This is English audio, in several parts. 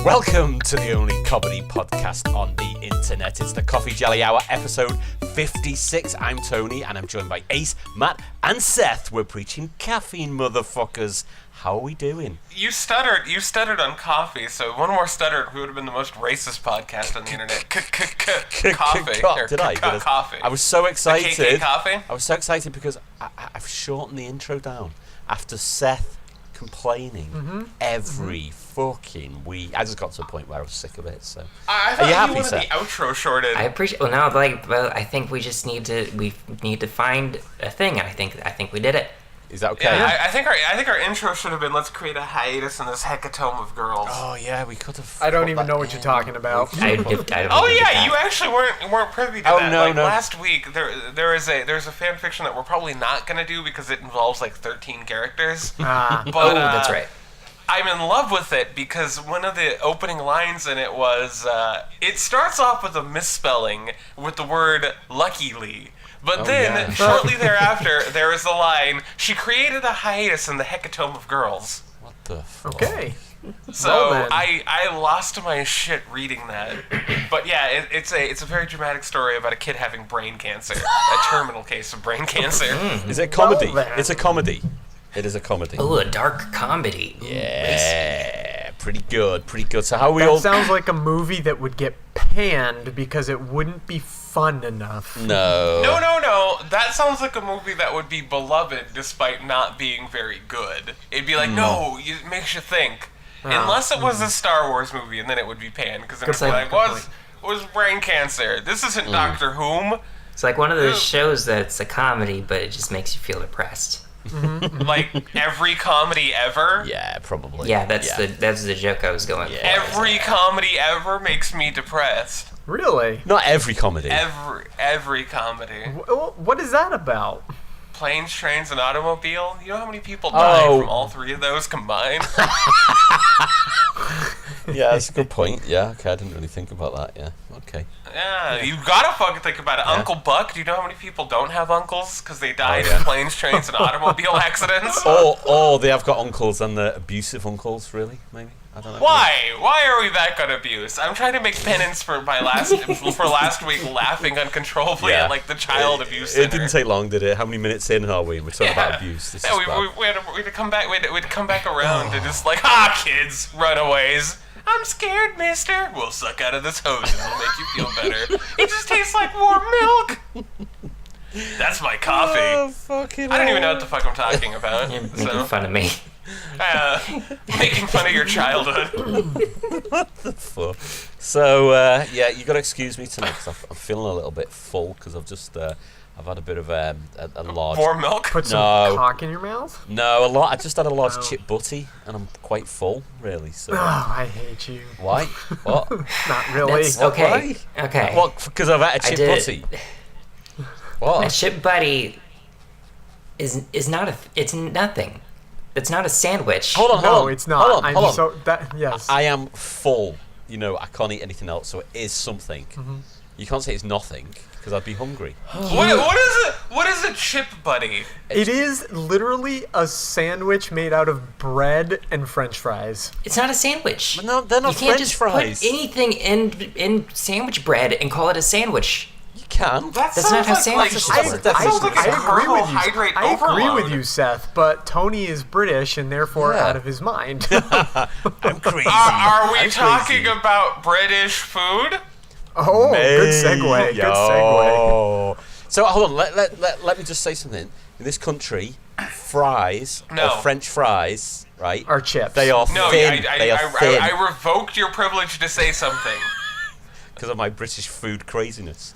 Welcome to the only comedy podcast on the internet. It's the Coffee Jelly Hour, episode 56. I'm Tony, and I'm joined by Ace, Matt, and Seth. We're preaching caffeine, motherfuckers. How are we doing? You stuttered on coffee, so one more stutter, we would have been the most racist podcast on the internet. Coffee. Did I? Coffee. I was so excited. KK coffee? I was so excited because I've shortened the intro down after Seth complaining every fucking week. I just got to a point where I was sick of it. So, I thought you wanted the outro shorted. I appreciate. Well, now, I think we just need to find a thing, and I think we did it. Is that okay? Yeah, I think our intro should have been, let's create a hiatus in this hecatomb of girls. Oh yeah, we could have. I don't even know what you're talking about. I don't you actually weren't privy to that. No. Last week there's a fan fiction that we're probably not gonna do because it involves like 13 characters. That's right. I'm in love with it because one of the opening lines in it was, it starts off with a misspelling with the word luckily. But then, shortly thereafter, there is the line, she created a hiatus in the hecatomb of girls. What the fuck? Okay. So, Well, I lost my shit reading that. But yeah, it's a very dramatic story about a kid having brain cancer. A terminal case of brain cancer. Is it a comedy? Well, It's a comedy. It is a comedy. Oh, a dark comedy. Yeah, pretty good. So how we that all... sounds like a movie that would get panned because it wouldn't be fun enough. No. No. That sounds like a movie that would be beloved despite not being very good. It'd be like, no, it makes you think. Unless it was a Star Wars movie, and then it would be panned, because then it'd be like, was brain cancer. This isn't Doctor Whom. It's like one of those shows that's a comedy, but it just makes you feel depressed. Like every comedy ever. Yeah, probably. Yeah, that's the joke I was going for. Every comedy ever makes me depressed. Really? Not every comedy. Every comedy. What is that about? Planes, Trains, and Automobile. You know how many people die from all three of those combined? Yeah, that's a good point. Yeah, okay, I didn't really think about that. Yeah, okay. Yeah, you gotta fucking think about it. Yeah. Uncle Buck, do you know how many people don't have uncles because they died in planes, trains, and automobile accidents? Or they have got uncles and they're abusive uncles, really, maybe? I don't know. Why? Why are we back on abuse? I'm trying to make penance for last week laughing uncontrollably at like the child abuse center. It didn't take long, did it? How many minutes in are we? We're talking about abuse. This is bad. We had to come back. We'd come back around to just like, kids, runaways. I'm scared, mister. We'll suck out of this hose and it'll make you feel better. It just tastes like warm milk. That's my coffee. Oh, fucking I don't even know what the fuck I'm talking about. You're making fun of me. Making fun of your childhood. What the fuck? So, yeah, you got to excuse me tonight because I'm feeling a little bit full because I've just... I've had a bit of a large... Warm milk? Put some cock in your mouth? No, a lot. I just had a large chip butty, and I'm quite full, really. So. Oh, I hate you. Why? What? Not really. That's okay. Why? Okay. What? Because I've had a chip butty? What? A chip buddy is not it's nothing. It's not a sandwich. Hold on. No, it's not. Hold on. So yes. I am full. You know, I can't eat anything else, so it is something. You can't say it's nothing, because I'd be hungry. What is a chip buddy? It is literally a sandwich made out of bread and French fries. It's not a sandwich. But no, they're not you can't French just fries. Put anything in sandwich bread and call it a sandwich. You can. That's not how sandwiches work. That sounds like a carbohydrate I agree overload. with you, Seth, but Tony is British and therefore out of his mind. I'm crazy. Are we talking about British food? Oh, good segue. Good segue. So hold on, let me just say something. In this country, fries or French fries, right? Are chips. They are thin. They are thin. I revoked your privilege to say something. Because of my British food craziness.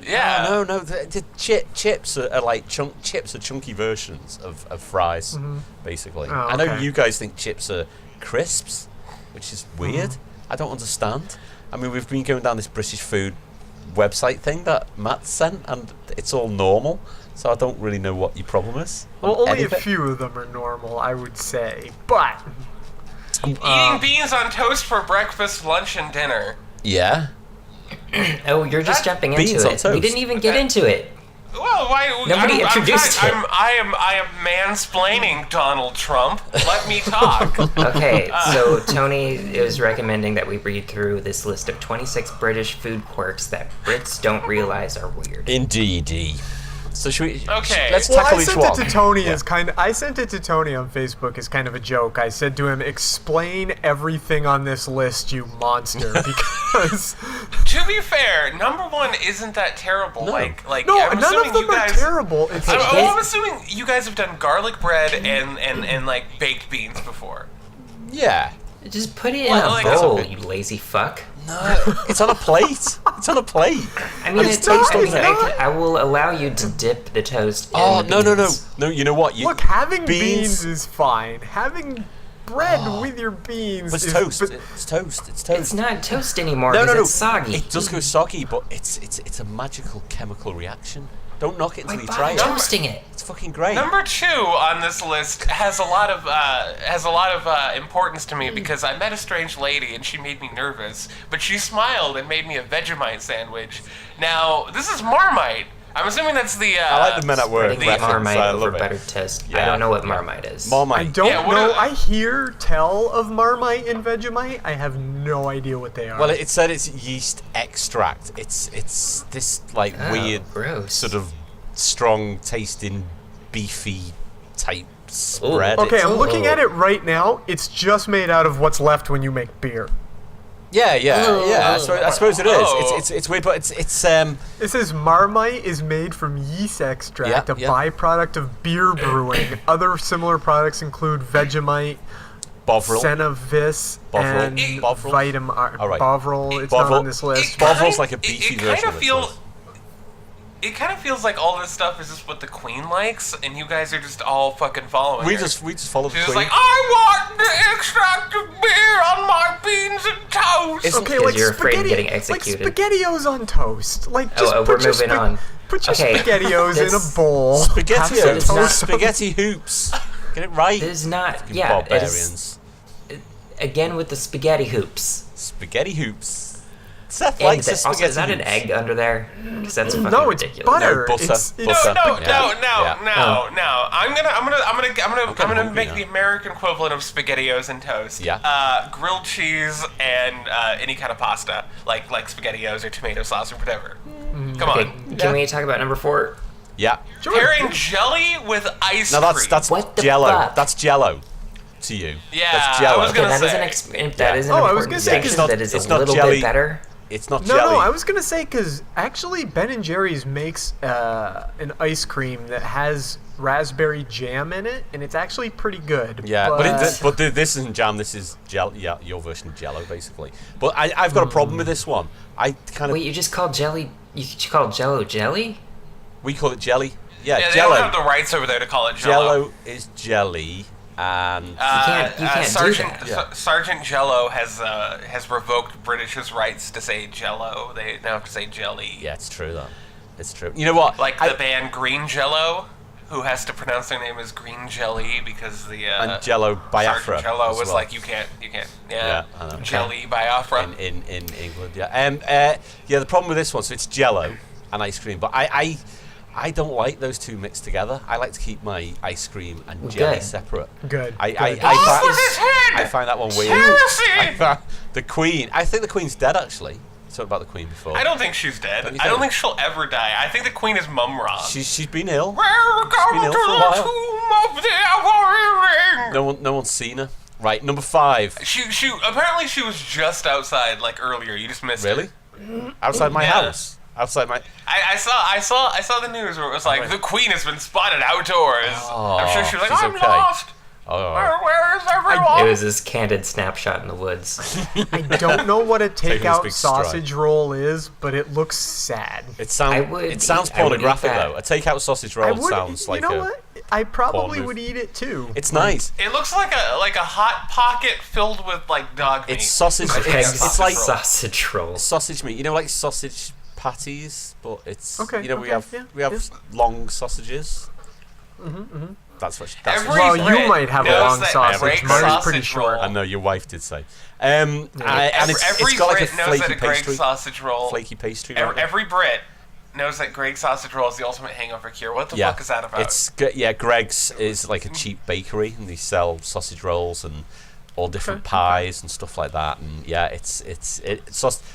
Yeah. No. The chips are like chips are chunky versions of fries, basically. Oh, I know okay. you guys think chips are crisps, which is weird. I don't understand. I mean, we've been going down this British food website thing that Matt sent, and it's all normal. So I don't really know what your problem is. Well, only a few of them are normal, I would say. But eating beans on toast for breakfast, lunch, and dinner. Yeah. Oh, you're just jumping into beans on it. toast. We didn't even get into it. Well, why? Nobody introduced him. I am mansplaining Donald Trump. Let me talk. Okay, so Tony is recommending that we read through this list of 26 British food quirks that Brits don't realize are weird. Indeedy. So should we? Okay. Let's Well, tackle I each sent one. it to Tony as I sent it to Tony on Facebook as kind of a joke. I said to him, "Explain everything on this list, you monster," because To be fair, number one isn't that terrible. No. Like no, I'm none assuming of them you guys, are terrible. It's Okay, just- I'm assuming you guys have done garlic bread and like baked beans before. Yeah. Just put it in Well, a like, bowl, it's you lazy fuck. No, it's on a plate. It's on a plate. I mean, It's not, it's not. I will allow you to dip the toast Oh, in the no. beans. No, you know what? Look, having beans is fine. Having bread with your beans But it's is toast. but- It's toast. It's toast. It's not toast anymore No, because no. it's soggy. It does go soggy, but it's a magical chemical reaction. Don't knock it Why until you bother try it. toasting it? It's fucking great. Number two on this list has a lot of importance to me because I met a strange lady and she made me nervous, but she smiled and made me a Vegemite sandwich. Now this is Marmite. I'm assuming that's the. I like the Men at Work Spreading reference. Marmite I over love it. buttered toast. I Yeah. don't know what Marmite is. Marmite. I don't Yeah, what know. are- I hear tell of Marmite and Vegemite. I have no idea what they are. Well, it said it's yeast extract. It's this like Oh, weird, gross. sort of strong tasting, beefy type spread. okay, It's- I'm looking at it right now. It's just made out of what's left when you make beer. Yeah. I suppose it is. Oh. It's weird, but it's It says Marmite is made from yeast extract, Yeah, a yeah. byproduct of beer brewing. Other similar products include Vegemite, Bovril. Cenavis, Bovril. and Bovril. Vitamar. All right. Bovril, it's Bovril. not on this list. Bovril's like a beefy it version kind of of it, feels. so- It kind of feels like all this stuff is just what the Queen likes, and you guys are just all fucking following We her. just follow the She's just Queen. like, I want the extract of beer on my beans and toast. Isn't- Okay, Because like you're afraid of spaghetti, getting executed. like SpaghettiOs on toast. Like just we're put your moving on. Put your Okay, SpaghettiOs in a this- bowl. have some SpaghettiOs, toast. spaghetti hoops. Get it right. It is not. You Yeah, it barbarians. is, again with the spaghetti hoops. Spaghetti hoops. Seth And likes the also, spaghetti is that an hoops. egg under there? Because that's fucking No, it's ridiculous. butter. No, butter. It's No, Butter. no, Yeah. no. I'm gonna hungry make now. the American equivalent of SpaghettiOs and toast. Yeah. Grilled cheese and any kind of pasta, like SpaghettiOs or tomato sauce or whatever. Come Okay, on. can we talk about number 4? Yeah. Pairing jelly with ice No, cream. that's What the Jello. fuck? That's Jello to you. Yeah, that's I Jello. was Okay, gonna that say. is an Oh, I was important gonna say, distinction that is it's a not little jelly. bit better. It's not No, jelly. I was gonna say because actually Ben and Jerry's makes an ice cream that has raspberry jam in it, and it's actually pretty good. Yeah, but this isn't jam. This is Jello. Yeah, your version of Jello, basically. But I've got a problem with this one. I kind of Wait, you just called jelly? You called Jello jelly? we call it jelly. Yeah, Yeah, they Jello. don't have the rights over there to call it Jello. Jello is jelly, and You can't do Sergeant, that. Yeah. Sergeant Jello has revoked British's rights to say Jello. They now have to say jelly. yeah, it's true though. It's true. You know what? Like the band Green Jello, who has to pronounce their name as Green Jelly because the and Jello Biafra. Sergeant Jello as was well. like, you can't. Yeah, I know. Jelly Biafra. in England. Yeah. Yeah. The problem with this one, so it's Jello and ice cream, but I don't like those two mixed together. I like to keep my ice cream and jelly Good. separate. Good. I Good. Off with his head! I find that one weird. Heresy! The Queen. I think the Queen's dead actually. Talked about the Queen before. I don't think she's dead. Don't you I don't think? think she'll ever die. I think the Queen is Mum Ra. She's been ill. Welcome been to ill for a the while. tomb of the Ivory Ring. No one's seen her. Right, number 5. She apparently she was just outside like earlier. You just missed Really? it. Outside my Yeah. house. Outside my. I saw the news where it was like the Queen has been spotted outdoors. I'm sure she was like, she's I'm okay. lost. Oh. Where is everyone? It was this candid snapshot in the woods. I don't know what a Taking this takeout big stride. sausage roll is, but it looks sad. It I sounds. would It sounds eat- I would eat pornographic that. though. A takeout sausage I roll would, sounds like you know a. what? I probably move. would eat it too. It's nice. It looks like a hot pocket filled with like dog meat. It's sausage. Eggs, It's like sausage roll. sausage meat. You know, like sausage patties, but it's. Okay, You know, we okay, have yeah. long sausages. That's what. That's Every what Well, you Brit might have a knows long that sausage. Greg's Mine's sausage pretty short. roll- I know your wife did say. And Every it's got like a Brit knows that flaky a Greg's pastry. sausage roll. Flaky pastry. around it. Every Brit knows that Greg's sausage roll is the ultimate hangover cure. What the Yeah. fuck is that about? Greg's is like a cheap bakery, and they sell sausage rolls and all different pies and stuff like that. And yeah, it's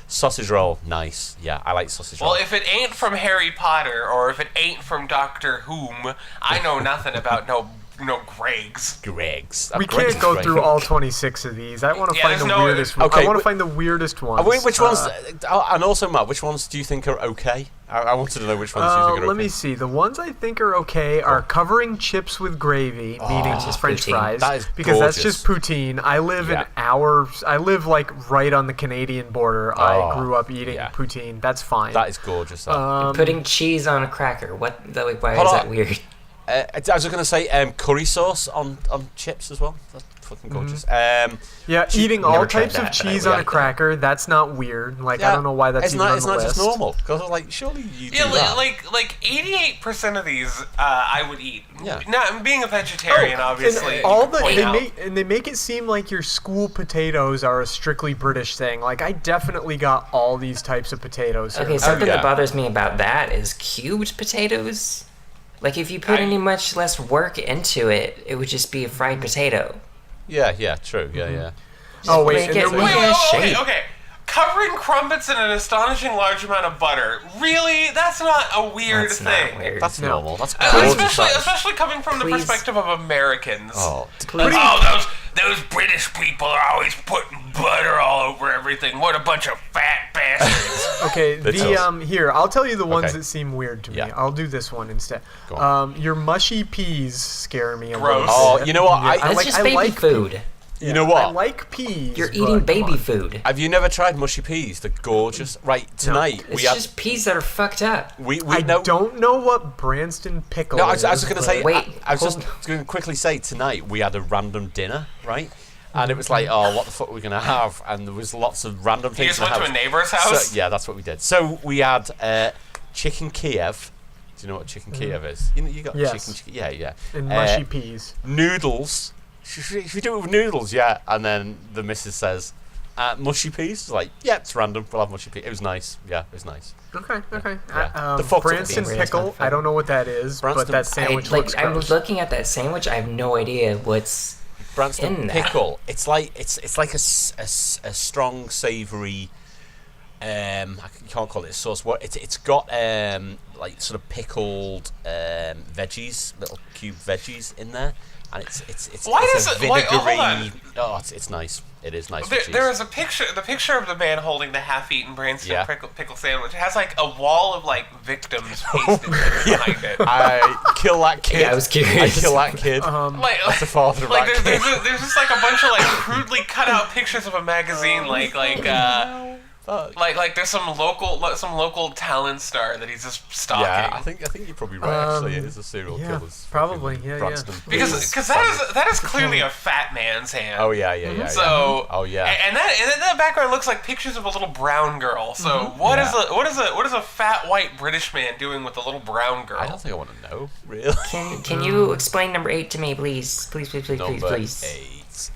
sausage roll, nice. Yeah, I like sausage roll. Well, if it ain't from Harry Potter or if it ain't from Doctor Whom, I know nothing about no Greg's. We can't go through all 26 of these. I want to find the weirdest one. I want to find the weirdest ones. Which ones? And also, Matt, which ones do you think are okay? I wanted to know which ones you think are okay. Let me see. The ones I think are okay are covering chips with gravy, meaning just French fries, that is because gorgeous. that's just poutine. I live I live like right on the Canadian border. I grew up eating poutine. That's fine. That is gorgeous. Putting cheese on a cracker. Why is that weird? I was going to say curry sauce on chips as well. That's fucking gorgeous. Eating all types of cheese on a cracker. That's not weird. Like I don't know why that's even on the list. It's not just normal. Because I was like, surely you do that. like 88% of these I would eat. Yeah. Not being a vegetarian, obviously. And they make it seem like your school potatoes are a strictly British thing. Like I definitely got all these types of potatoes. Okay, something that bothers me about that is cubed potatoes. Like, if you put any much less work into it, it would just be a fried potato. Yeah, true. Yeah. Oh, wait. Okay. Covering crumpets in an astonishing large amount of butter. Really? That's not a weird thing. Not weird. That's normal. That's gorgeous. Especially coming from the perspective of Americans. Oh, those British people are always putting butter all over everything. What a bunch of fat bastards. Okay, here, I'll tell you the ones that seem weird to me. I'll do this one instead. Your mushy peas scare me a little bit. Oh, you know what? That's just baby food. You know what? I like peas. You're eating baby food. Have you never tried mushy peas? They're gorgeous. Right, tonight it's just peas that are fucked up. I don't know what Branston pickle is. No, I was just going to say, wait, I was just going to quickly say, tonight we had a random dinner, right? And it was like, what the fuck are we going to have? And there was lots of random things. You just went to a neighbor's house? So, yeah, that's what we did. So we had chicken Kiev. Do you know what chicken Kiev is? You got chicken. Yeah. And mushy peas. Noodles. Should we do it with noodles? Yeah. And then the missus says, mushy peas? Like, yeah, it's random. We'll have mushy peas. It was nice. Yeah, it was nice. Okay. Yeah. The Branston pickle, I don't know what that is, but that sandwich looks gross. I was looking at that sandwich. I have no idea what's Branston in pickle. That. It's like a strong savoury. You can't call it a sauce. What it's got like sort of pickled veggies, little cube veggies in there. And it's vinegary. It's nice. It is nice. There is a picture. The picture of the man holding the half-eaten Branston pickle sandwich. It has like a wall of like victims pasted behind it. I kill that kid. Yeah, I was curious. I kill that kid. That's the father of that kid. There's just like a bunch of like crudely cut out pictures of a magazine, like there's some local talent star that he's just stalking. Yeah, I think you're probably right. Actually, it is a serial killer. Probably. Because that is clearly a fat man's hand. Oh yeah. So and that background looks like pictures of a little brown girl. So what is a fat white British man doing with a little brown girl? I don't think I want to know. Really? Can you explain number 8 to me, please? Please. Number 8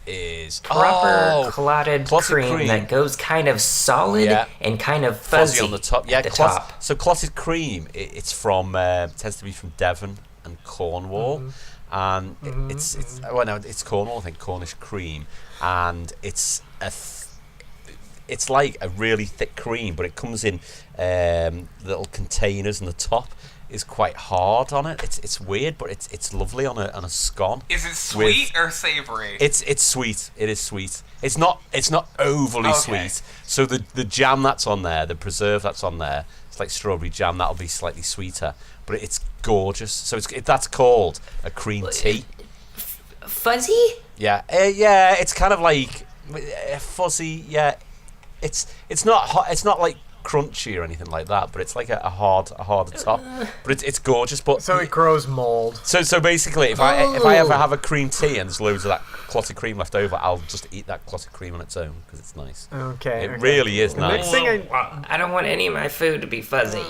is proper clotted cream that goes kind of solid and kind of fuzzy on the top. Yeah, top. So clotted cream, it's from tends to be from Devon and Cornwall, and it's Cornwall. I think Cornish cream, and it's like a really thick cream, but it comes in little containers, and the top is quite hard on it. It's weird, but it's lovely on a scone. Is it sweet or savory? It's sweet. It is sweet. It's not overly sweet. So the jam that's on there, the preserve that's on there, it's like strawberry jam. That'll be slightly sweeter, but it's gorgeous. So that's called a cream tea. Fuzzy? Yeah. It's kind of like fuzzy. Yeah. It's not hot. It's not like crunchy or anything like that, but it's like a harder top. But it's gorgeous. But so it grows mold. So basically, if I ever have a cream tea and there's loads of that clotted cream left over, I'll just eat that clotted cream on its own because it's nice. Okay. It really is nice. Next thing I don't want any of my food to be fuzzy.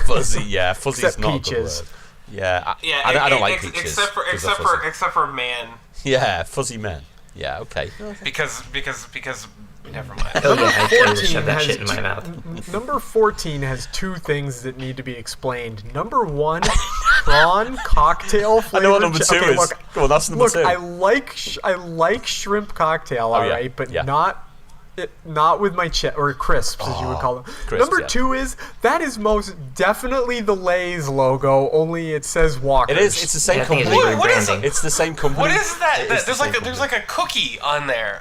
Fuzzy, yeah. Fuzzy's Except not peaches. a good word. Yeah, I don't like peaches. Except for man. Yeah, fuzzy men. Yeah, okay. Because Never mind. Oh yeah, I totally 14 shoved that has shit in my mouth. Number 14 has two things that need to be explained. Number 1, prawn cocktail I flavor. know what number 2 is. Look, Go on, that's number 2. I like shrimp cocktail, all yeah, right, but yeah. not with my or crisps, as you would call them. Crisps, Number yeah. 2 is that is most definitely the Lay's logo, only it says Walkers. It is. It's the same Yeah, I think company. it's What is rebranding. It's the same company. What is that? It is the There's same there's company. like a cookie on there.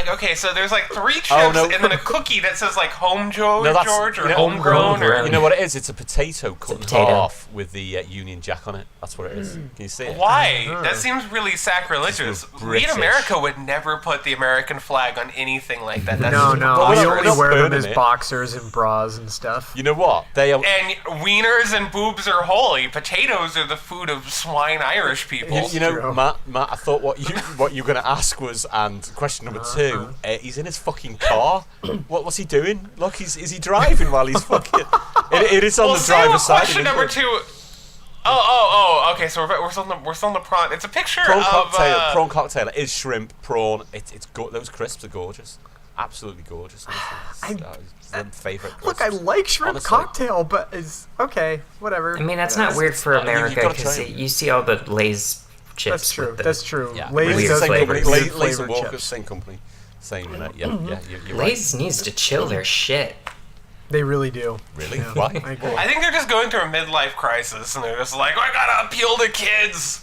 Okay, so there's like 3 chips no. and then a cookie that says like Home No, that's- George or you know- homegrown or. You know what it is? It's a potato cut in potato. half with the Union Jack on it. That's what it is. Can you see it? Why? That seems really sacrilegious. Because we're We in British. America would never put the American flag on anything like that. That's No, But we we're only not wear them burning as it. boxers and bras and stuff. You know what? They are. And wieners and boobs are holy. Potatoes are the food of swine Irish people. You know, True. Matt. I thought what you were going to ask was, and question number 2. He's in his fucking car. What's he doing? Look, is he driving while he's fucking? It is on Well, the say what driver's side. question isn't number it? 2. Oh. Okay, so we're still on the prawn. It's a picture Prawn of cocktail. Prawn cocktail. It is shrimp, prawn. Those crisps are gorgeous. Absolutely gorgeous. It's my favourite crisps. Look, I like shrimp Honestly. cocktail, but it's okay, whatever. I mean, that's not weird for you America gotta because try it. you see all the Lay's chips. That's true. with the- That's true. Yeah, Lay's Weird does same make flavors. company. weird Lay's and flavored Walkers, chips. same company. Same. You're right. Lay's needs to chill their shit. They really do. Really? Yeah, Why? I agree. I think they're just going through a midlife crisis, and they're just like, I gotta appeal to kids.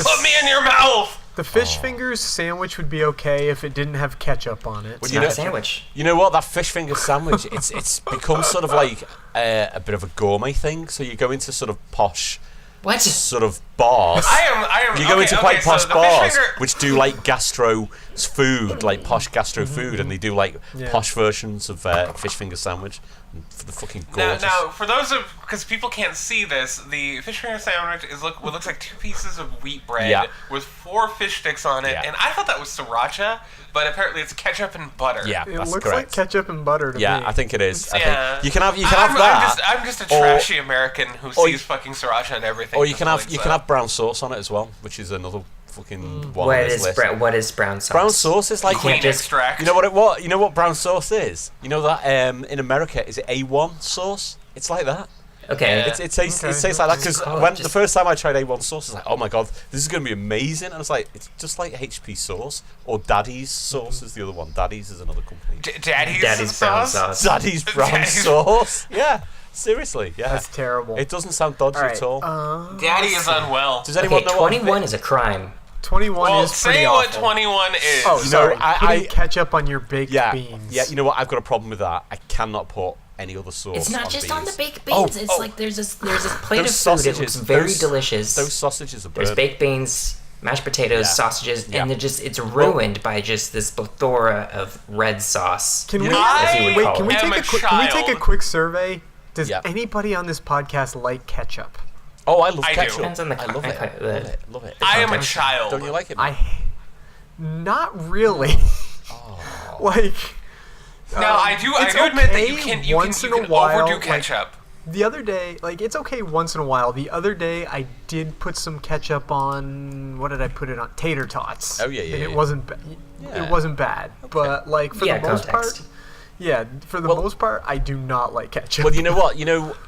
Put me in your mouth. The fish fingers sandwich would be okay if it didn't have ketchup on it. Well, It's you not know- a sandwich. You know what? That fish finger sandwich, it's become sort of like a bit of a gourmet thing. So you go into sort of posh What? sort of bars. I am. You go into quite posh so the bars, fish finger, which do like gastro food, like posh gastro food, and they do like Yeah. posh versions of fish finger sandwich. And the fucking gorgeous. Now, for those of because people can't see this, the fish finger sandwich is what looks like 2 pieces of wheat bread Yeah. with 4 fish sticks on it, Yeah. and I thought that was sriracha, but apparently it's ketchup and butter. Yeah, It that's looks like correct. ketchup and butter to Yeah, me. I think it is. I Yeah. think you can have that. I'm just a or- trashy American who or sees fucking sriracha and everything. Or you can that's have all it's, brown sauce on it as well, which is another fucking one What on this is list. what is brown sauce? Brown sauce is like You can't Queen just- extract. You know what brown sauce is? You know that in America is it A1 sauce? It's like that. Okay. Yeah. It tastes Okay. it tastes like that because Call it when the just- first time I tried A1 sauce, I was like, oh my god, this is going to be amazing. And it's like it's just like HP sauce or Daddy's sauce is the other one. Daddy's is another company. Daddy's brown sauce. sauce. Daddy's brown Daddy's- sauce. Yeah, seriously. Yeah, That's terrible. It doesn't sound dodgy All right, at all. Daddy is unwell. Does anyone Okay, know what 21 is a crime. 21 Well, is pretty say what awful. 21 is. Oh, You know, sorry. I- Putting ketchup on your baked Yeah, beans. yeah. You know what? I've got a problem with that. I cannot put any other sauce. It's not just on the beans. baked beans. It's oh. like there's this plate of Those food. It looks sausages, very those- delicious. Those sausages are There's burnt. baked beans, mashed potatoes, Yeah. sausages, Yeah. and it's ruined by just this plethora of red sauce. Can You we know- as you would wait? call Can we it. am take a can we take a child. quick survey? Does Yeah. anybody on this podcast like ketchup? Oh, I love I do. ketchup. Depends on the I love it. con- Love it. Love it. I am a Don't- child. Don't you like it? Man? Not really. Like No, I do it's admit that you okay can once in a overdo while, like, ketchup. the other day, like it's okay once in a while. The other day, I did put some ketchup on. What did I put it on? Tater tots. Oh, yeah, And yeah, it yeah. wasn't. Yeah. It wasn't bad, but like for Yeah, the most context. part, yeah, for the Well- most part, I do not like ketchup. Well, you know what?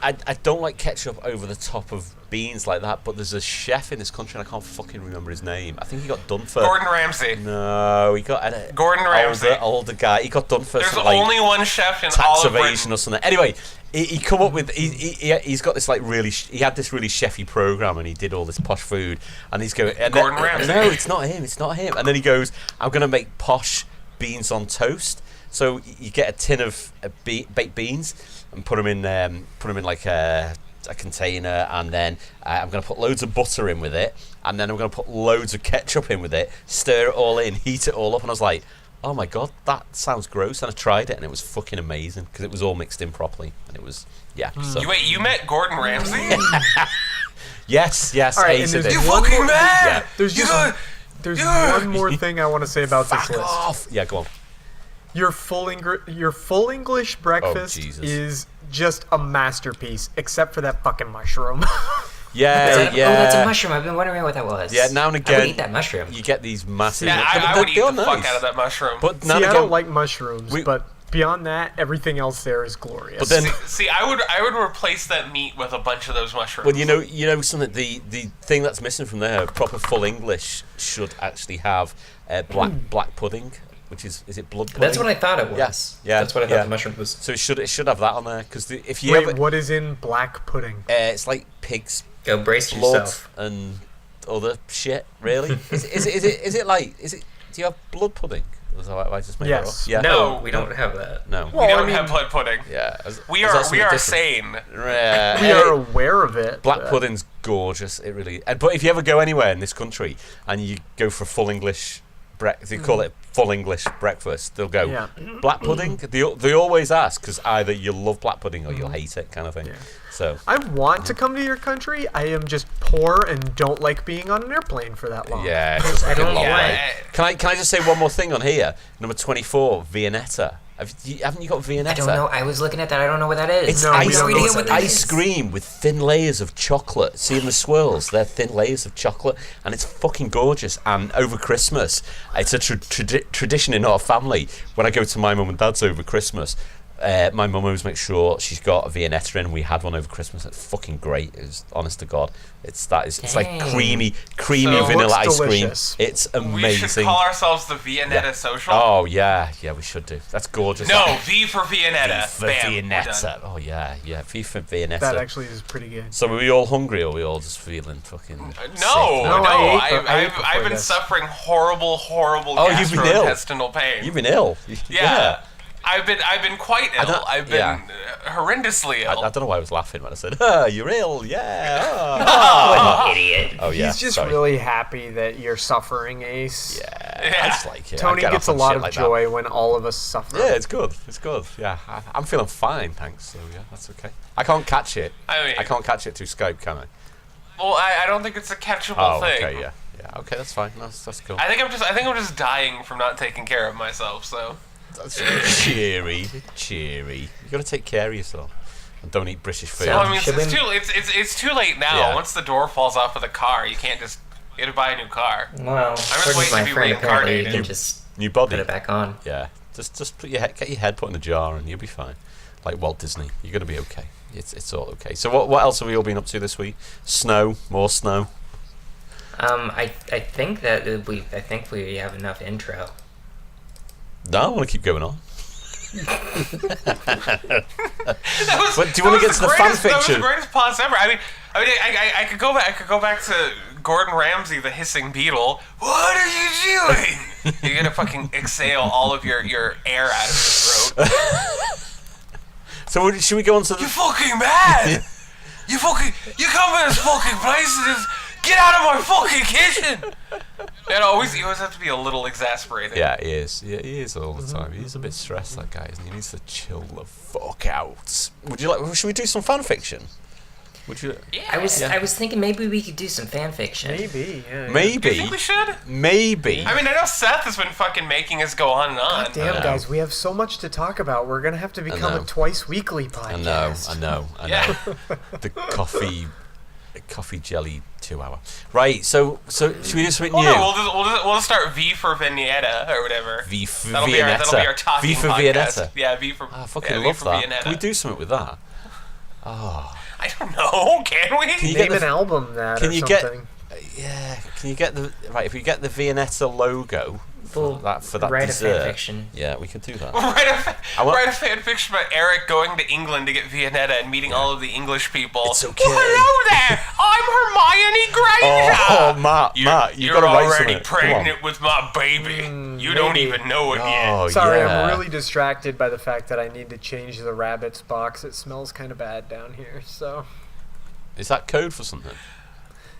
I don't like ketchup over the top of beans like that, but there's a chef in this country, and I can't fucking remember his name. I think he got done for... Gordon Ramsay. No, he got... Gordon Ramsay. Older guy. He got done for There's some, like, only one chef in tax all of evasion Britain. or something. Anyway, he come up with... He's got this, like, really... He had this really chefy program, and he did all this posh food, and he's going... And Gordon Ramsay. No, it's not him. It's not him. And then he goes, I'm going to make posh beans on toast. So you get a tin of baked beans and put them in like a container, and then I'm going to put loads of butter in with it, and then I'm going to put loads of ketchup in with it, stir it all in, heat it all up, and I was like, oh my god, that sounds gross. And I tried it, and it was fucking amazing because it was all mixed in properly, and it was So. You met Gordon Ramsay? Yes, All right, Ace and did there's it. one fucking more- mad! Yeah. There's You just got- there's Yeah. one more thing I want to say about this Fuck list. off. Yeah, go on. Your full English breakfast Jesus. is just a masterpiece, except for that fucking mushroom. Yeah, Oh, that's a mushroom. I've been wondering what that was. Yeah, now and I would again, eat that mushroom. you get these massive. Yeah, I would eat the fuck out of that mushroom. But See, now and I again, don't like mushrooms, but beyond that, everything else there is glorious. But then, see, I would replace that meat with a bunch of those mushrooms. well, you know something. The thing that's missing from there, proper full English should actually have black pudding, which is it blood pudding? That's what I thought it was. Yes, yeah, That's what I thought the mushroom was. So it should have that on there because if you Wait, what is in black pudding? it's like pig's Go brace blood yourself. and other shit. Really? is it like do you have blood pudding? Was that why I just made that Yes. up? Yeah. No, we don't have that. No. we don't have blood pudding. Yeah. We are sane. We are aware of it. Black pudding's gorgeous. It really. But if you ever go anywhere in this country and you go for full English they call it full English breakfast. They'll go black pudding. They always ask because either you'll love black pudding or you'll hate it, kind of thing. Yeah. So I want to come to your country. I am just poor and don't like being on an airplane for that long. yeah, it's just like a long way. Yeah. Can I just say one more thing on here? Number 24, Viennetta. Haven't you got Viennetta? I don't know. I was looking at that. I don't know what that is. It's No, we don't know what that ice cream with thin layers of chocolate. See in the swirls, they're thin layers of chocolate, and it's fucking gorgeous. And over Christmas, it's a tradition in our family. When I go to my mum and dad's over Christmas, my mum always makes sure she's got a Viennetta in. We had one over Christmas. It's fucking great. It's honest to God. It's like creamy So vanilla ice delicious. cream. It's amazing. We should call ourselves the Viennetta Social. Oh yeah, we should do. That's gorgeous. No, V for Viennetta. V for Bam, we're Viennetta. done. Oh yeah, V for Viennetta. That actually is pretty good. So are we all hungry, or are we all just feeling fucking sick? No, I ate before I've been this. suffering horrible Oh, you've been ill. gastrointestinal pain. You've been ill. Yeah. I've been quite ill. I've been horrendously ill. I don't know why I was laughing when I said, you're ill, yeah. What an idiot. Oh yeah. He's just sorry. really happy that you're suffering, Ace. Yeah, I just like it. Tony I get gets off a on lot shit of like joy when all of us suffer. That. Yeah, it's good. It's good. Yeah, I'm feeling fine, thanks. So yeah, that's okay. I can't catch it. I can't catch it through Skype, can I? Well, I don't think it's a catchable thing. Okay, yeah. Okay, that's fine. That's cool. I think I'm just dying from not taking care of myself. So. That's cheery. You gotta take care of yourself and don't eat British food. Well, I mean, it's too late now. Yeah. Once the door falls off of the car, you can't just. You gotta buy a new car. Well, just according waiting to my to be friend, apparently you reincarnated. can just New body. put it back on. Yeah, just get your head put in a jar and you'll be fine. Like Walt Disney, you're gonna be okay. It's all okay. So what else have we all been up to this week? Snow, more snow. I think that we have enough intro. No, I want to keep going on. But do you want to get to the fan fiction? That was the greatest pause ever. I mean, I could go back. I could go back to Gordon Ramsay, the hissing beetle. What are you doing? You're gonna fucking exhale all of your air out of your throat. So should we go on to the... You fucking mad? You come to this fucking place and just get out of my fucking kitchen. You always have to be a little exasperated. Yeah, he is. Yeah, he is all the time. He's a bit stressed, that guy, isn't he? He needs to chill the fuck out. Should we do some fan fiction? Would you? Yeah. I was thinking maybe we could do some fan fiction. Maybe. Yeah. Maybe. Do you think we should? Maybe. I mean, I know Seth has been fucking making us go on and on. God damn, guys, we have so much to talk about. We're gonna have to become a twice weekly podcast. I know. Yeah. The coffee jelly 2 hour. Right. So should we do something new? No, we'll just start V for Viennetta or whatever. V for that'll Viennetta. Be our talking V for podcast. Viennetta. Yeah, V for. I fucking V love for that. Viennetta. Can we do something with that? I don't know. Can we? Can you Name get an album that Can or you something. Can you get the right? If we get the Viennetta logo for that write dessert, a fan fiction. yeah, we can do that. Write a fan fiction about Eric going to England to get Viennetta and meeting all of the English people. It's okay. Well, hello there. I'm Hermione Granger. Oh, Matt, you gotta write something. You're already pregnant with my baby. You don't even know it Oh, yet. Sorry, yeah. I'm really distracted by the fact that I need to change the rabbit's box. It smells kind of bad down here, so... Is that code for something?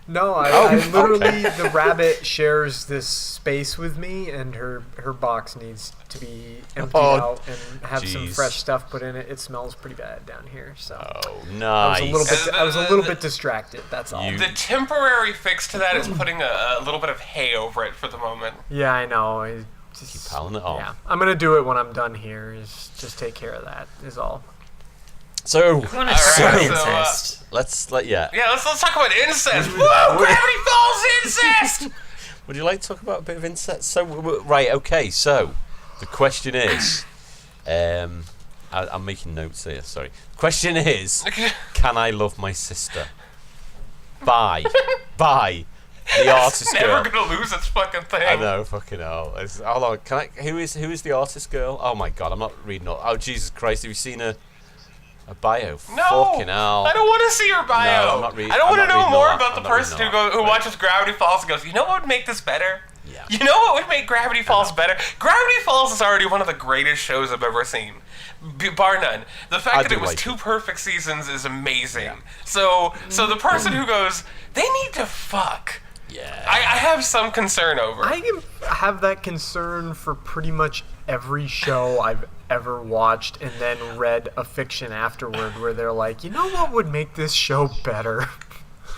No, I literally, the rabbit shares this space with me, and her box needs to be emptied out and have some jeez. fresh stuff put in it. It smells pretty bad down here, so... Oh, nice. I was a little bit distracted, that's all. The temporary fix to that is putting a little bit of hay over it for the moment. Yeah, I know. I just, Keep piling it on. Yeah, I'm going to do it when I'm done here, is just take care of that, is all. So, Incest. let's Yeah, let's talk about incest. Whoa, Gravity Falls incest. Would you like to talk about a bit of incest? So, okay. So, the question is, I'm making notes here. Sorry. The question is, can I love my sister? By the artist girl. Never gonna lose its fucking thing. I know, fucking hell. Hold on, who is the artist girl? Oh my god, I'm not reading all. Oh Jesus Christ, have you seen a bio? No, fucking hell. I don't want to see her bio. No, I'm not reading. I don't want to know more about the I'm not person reading who watches Gravity Falls and goes, you know what would make this better? Yeah. You know what would make Gravity Falls better? Gravity Falls is already one of the greatest shows I've ever seen. Bar none. The fact that it was 2 perfect seasons is amazing. Yeah. So the person who goes, they need to fuck. Yeah. I have some concern over. I have that concern for pretty much every show I've ever watched and then read a fiction afterward where they're like, you know what would make this show better?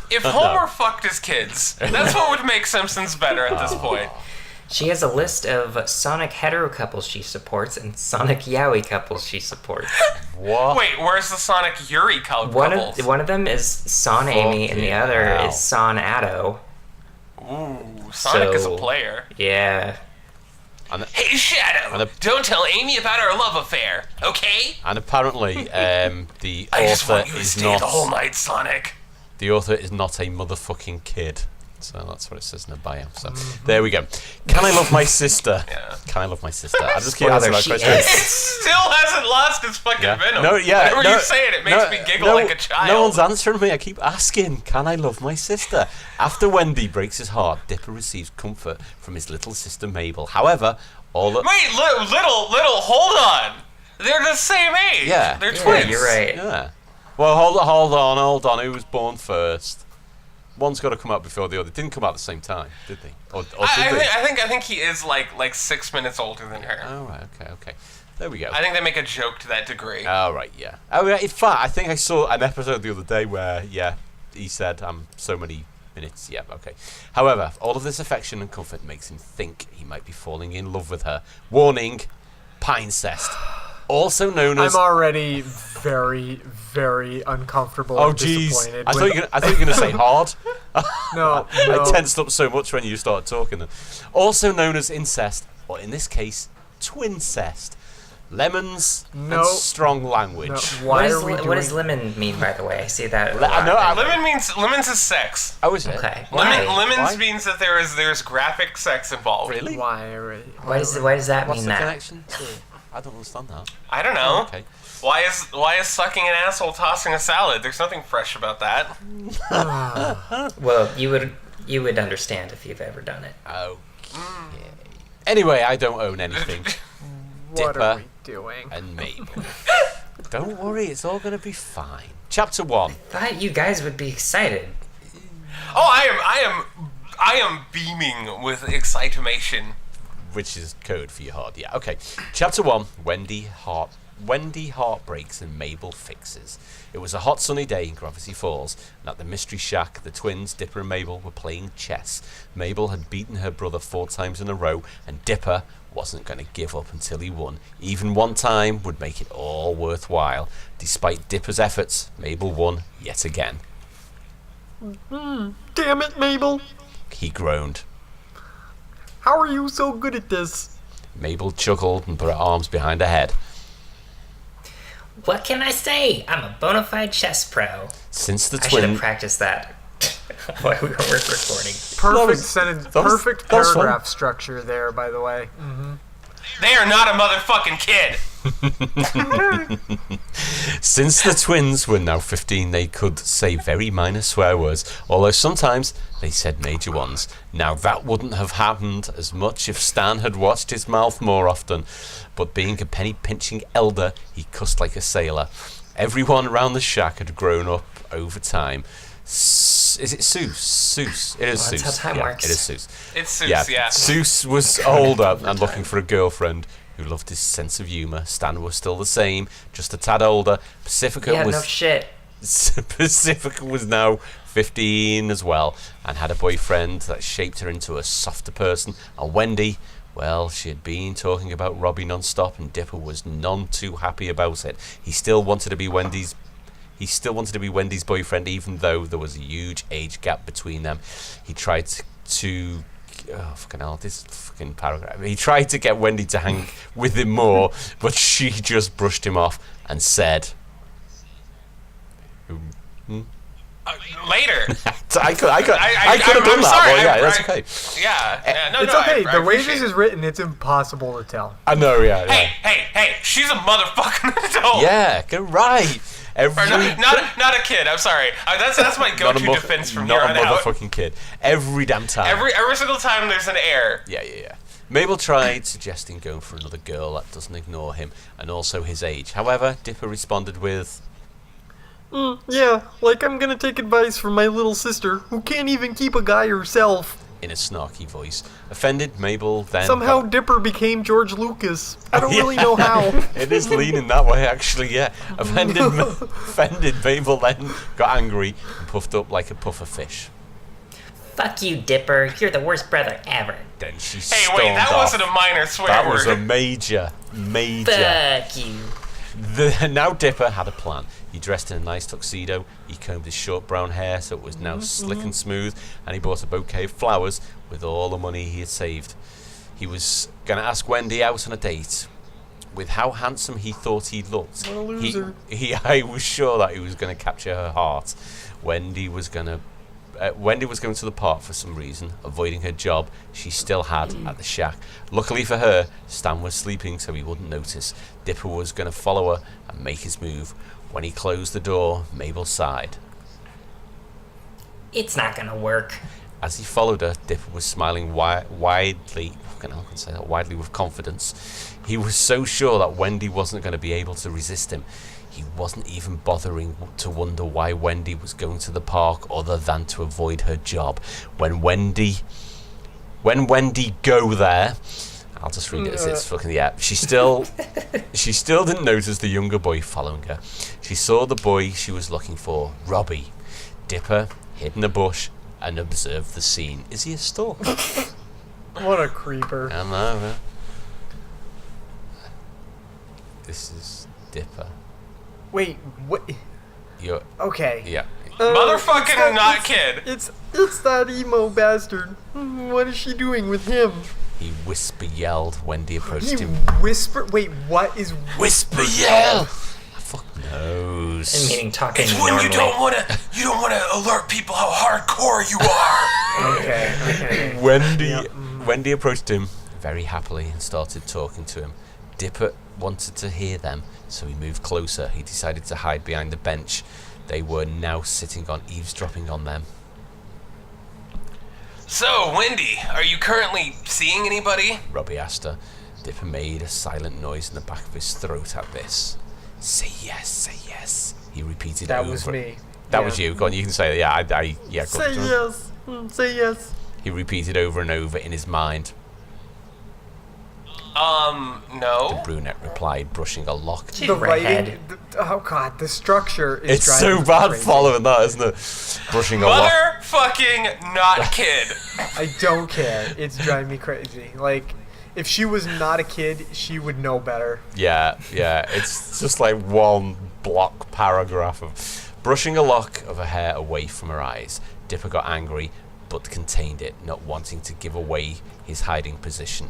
If Homer fucked his kids, that's what would make Simpsons better at this point. She has a list of Sonic hetero couples she supports and Sonic yaoi couples she supports. What? Wait, where's the Sonic Yuri couples? One of them is Son Amy and the other is Son Addo. Ooh, Sonic is a player. Yeah. Hey, Shadow! Don't tell Amy about our love affair, okay? And apparently, the I just author want you to is stay not. the whole night, Sonic. The author is not a motherfucking kid. So that's what it says in the bio. So there we go. Can I love my sister? Yeah. Can I love my sister? I just keep asking that question. It still hasn't lost its fucking venom. Whenever you say it makes me giggle like a child. No one's answering me. I keep asking, can I love my sister? After Wendy breaks his heart, Dipper receives comfort from his little sister Mabel. However, little, hold on. They're the same age. Yeah. They're twins. You're right. Yeah. Well, hold on. Who was born first? One's got to come out before the other. Didn't come out at the same time, did they? Or did they? I think he is like 6 minutes older than her. Oh right, okay. There we go. I think they make a joke to that degree. Oh right, yeah. Oh yeah. In fact, I think I saw an episode the other day where he said, "I'm so many minutes." Yeah, okay. However, all of this affection and comfort makes him think he might be falling in love with her. Warning: Pinecest. Also known as. I'm already very, very uncomfortable. Oh and jeez! disappointed. I thought you were going to say hard. No. I tensed up so much when you started talking. Also known as incest, or in this case, twincest. Lemons and strong language. No, what does lemon mean, by the way? I see that. Lemons is sex. Oh, is it? Okay. Lemons means that there's graphic sex involved. Really? Why does that What's mean the that? connection to? I don't understand that. I don't know. Oh, okay. Why is sucking an asshole tossing a salad? There's nothing fresh about that. Well, you would understand if you've ever done it. Okay. Anyway, I don't own anything. What Dipper are we doing? and Mabel. Don't worry, it's all going to be fine. Chapter 1. Thought you guys would be excited. Oh, I am beaming with excitation. Which is code for your heart. Yeah, okay. Chapter 1, Wendy heartbreaks and Mabel fixes. It was a hot sunny day in Gravity Falls, and at the Mystery Shack, the twins, Dipper and Mabel, were playing chess. Mabel had beaten her brother 4 times in a row, and Dipper wasn't going to give up until he won. Even one time would make it all worthwhile. Despite Dipper's efforts, Mabel won yet again. Damn it, Mabel! He groaned. How are you so good at this? Mabel chuckled and put her arms behind her head. What can I say? I'm a bona fide chess pro. Since the I should have twin... practiced that while we were recording. Perfect sentence, perfect that was paragraph structure there, by the way. Mm-hmm. They are not a motherfucking kid. Since the twins were now 15, they could say very minor swear words, although sometimes they said major ones. Now that wouldn't have happened as much if Stan had watched his mouth more often, but being a penny-pinching elder, he cussed like a sailor. Everyone around the shack had grown up over time. Is it Seuss? Seuss. It is Seuss. That's how time works. It is Seuss. It's Seuss, yeah. Seuss was older and looking for a girlfriend who loved his sense of humour. Stan was still the same, just a tad older. Pacifica was now 15 as well, and had a boyfriend that shaped her into a softer person. And Wendy Well, she had been talking about Robbie non-stop, and Dipper was none too happy about it. He still wanted to be Wendy's boyfriend, even though there was a huge age gap between them. He tried to oh, fucking hell, this fucking paragraph. He tried to get Wendy to hang with him more, but she just brushed him off and said, later. I could have done that. Sorry, Well, yeah, that's okay. It's okay. The way this is written, it's impossible to tell. I know, yeah. Hey, she's a motherfucking adult. Yeah, get it right. Or not a kid. I'm sorry. That's my go-to defense from here on out. Not a motherfucking kid. Every damn time. Every single time there's an error. Yeah. Mabel tried suggesting going for another girl that doesn't ignore him, and also his age. However, Dipper responded with, yeah, like I'm gonna take advice from my little sister, who can't even keep a guy herself. In a snarky voice. Offended, Mabel then... Somehow Dipper became George Lucas. I don't really know how. It is leaning that way, actually, yeah. Offended, Mabel then got angry and puffed up like a puffer fish. Fuck you, Dipper. You're the worst brother ever. Then she stormed off. Hey, wait, that wasn't a minor swear that word. Was a major. Fuck you. Now Dipper had a plan. He dressed in a nice tuxedo, he combed his short brown hair so it was now slick and smooth, and he bought a bouquet of flowers with all the money he had saved. He was going to ask Wendy out on a date. With how handsome he thought he looked, what a loser. I was sure that he was going to capture her heart. Wendy was going to the park for some reason, avoiding her job she still had at the shack. Luckily for her, Stan was sleeping so he wouldn't notice. Dipper was going to follow her and make his move. When he closed the door, Mabel sighed. It's not gonna work. As he followed her, Dipper was smiling widely with confidence. He was so sure that Wendy wasn't going to be able to resist him. He wasn't even bothering to wonder why Wendy was going to the park other than to avoid her job. When Wendy go there, I'll just read it as it's fucking She still didn't notice the younger boy following her. She saw the boy she was looking for, Robbie. Dipper hid in a bush and observed the scene. Is he a stalker? What a creeper. I know. This is Dipper. Wait, what? Okay. Yeah. Motherfucking not kid. It's that emo bastard. What is she doing with him? He whisper-yelled. Wendy approached him. Wait, what is whisper-yell? Fuck knows. And meaning talking It's when normally. you don't wanna alert people how hardcore you are. Okay. Wendy approached him very happily and started talking to him. Dipper wanted to hear them, so he moved closer. He decided to hide behind the bench. They were now sitting on, eavesdropping on them. So, Wendy, are you currently seeing anybody? Robbie asked her. Dipper made a silent noise in the back of his throat at this. Say yes, he repeated that over. That was me. That was you. Go on, you can say that. Yeah, go say yes. Say yes. He repeated over and over in his mind. No. The brunette replied, brushing a lock. The writing, oh god, the structure is It's so bad crazy. Following that, isn't it? Brushing a lock. Motherfucking not kid. I don't care. It's driving me crazy. Like, if she was not a kid, she would know better. Yeah. It's just like one block paragraph of brushing a lock of her hair away from her eyes. Dipper got angry, but contained it, not wanting to give away his hiding position.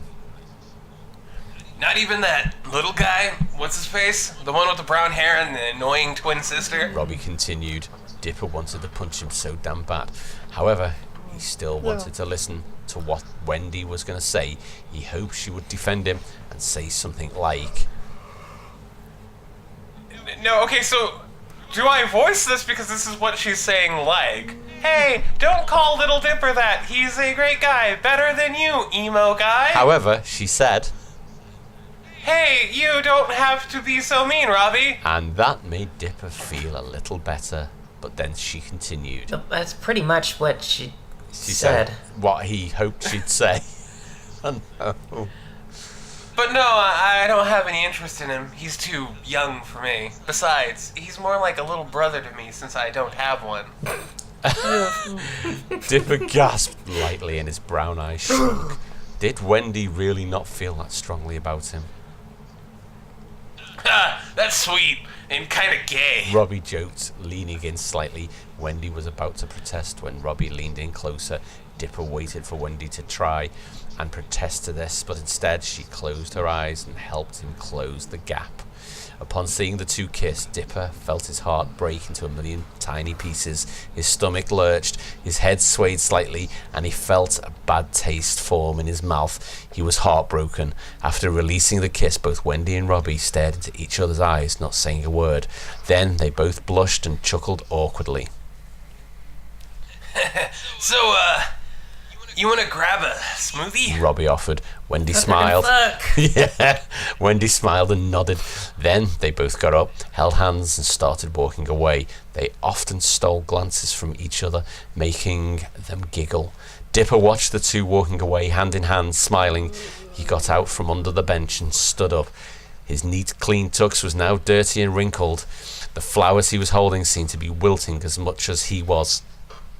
Not even that little guy, what's his face? The one with the brown hair and the annoying twin sister? Robbie continued. Dipper wanted to punch him so damn bad. However, he still wanted to listen to what Wendy was going to say. He hoped she would defend him and say something like... No, okay, so do I voice this because this is what she's saying like? Hey, don't call Little Dipper that. He's a great guy. Better than you, emo guy. However, she said... Hey, you don't have to be so mean, Robbie. And that made Dipper feel a little better. But then she continued. That's pretty much what she said. What he hoped she'd say. Oh, no. But no, I don't have any interest in him. He's too young for me. Besides, he's more like a little brother to me since I don't have one. Dipper gasped lightly and his brown eyes shrunk. Did Wendy really not feel that strongly about him? That's sweet and kind of gay. Robbie joked, leaning in slightly. Wendy was about to protest when Robbie leaned in closer. Dipper waited for Wendy to try and protest to this, but instead she closed her eyes and helped him close the gap. Upon seeing the two kiss, Dipper felt his heart break into a million tiny pieces. His stomach lurched, his head swayed slightly, and he felt a bad taste form in his mouth. He was heartbroken. After releasing the kiss, both Wendy and Robbie stared into each other's eyes, not saying a word. Then they both blushed and chuckled awkwardly. So, you want to grab a smoothie? Robbie offered. Wendy smiled. Yeah, Wendy smiled and nodded. Then they both got up, held hands, and started walking away. They often stole glances from each other, making them giggle. Dipper watched the two walking away, hand in hand, smiling. He got out from under the bench and stood up. His neat, clean tux was now dirty and wrinkled. The flowers he was holding seemed to be wilting as much as he was.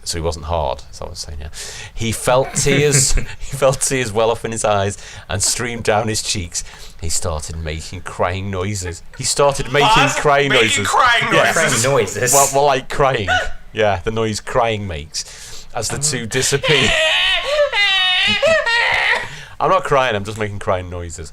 So he wasn't hard, that's what I was saying, yeah. He felt tears well up in his eyes and streamed down his cheeks. He started making crying noises. Crying noises. Well, like crying. Yeah, the noise crying makes. As the two disappeared. I'm not crying, I'm just making crying noises.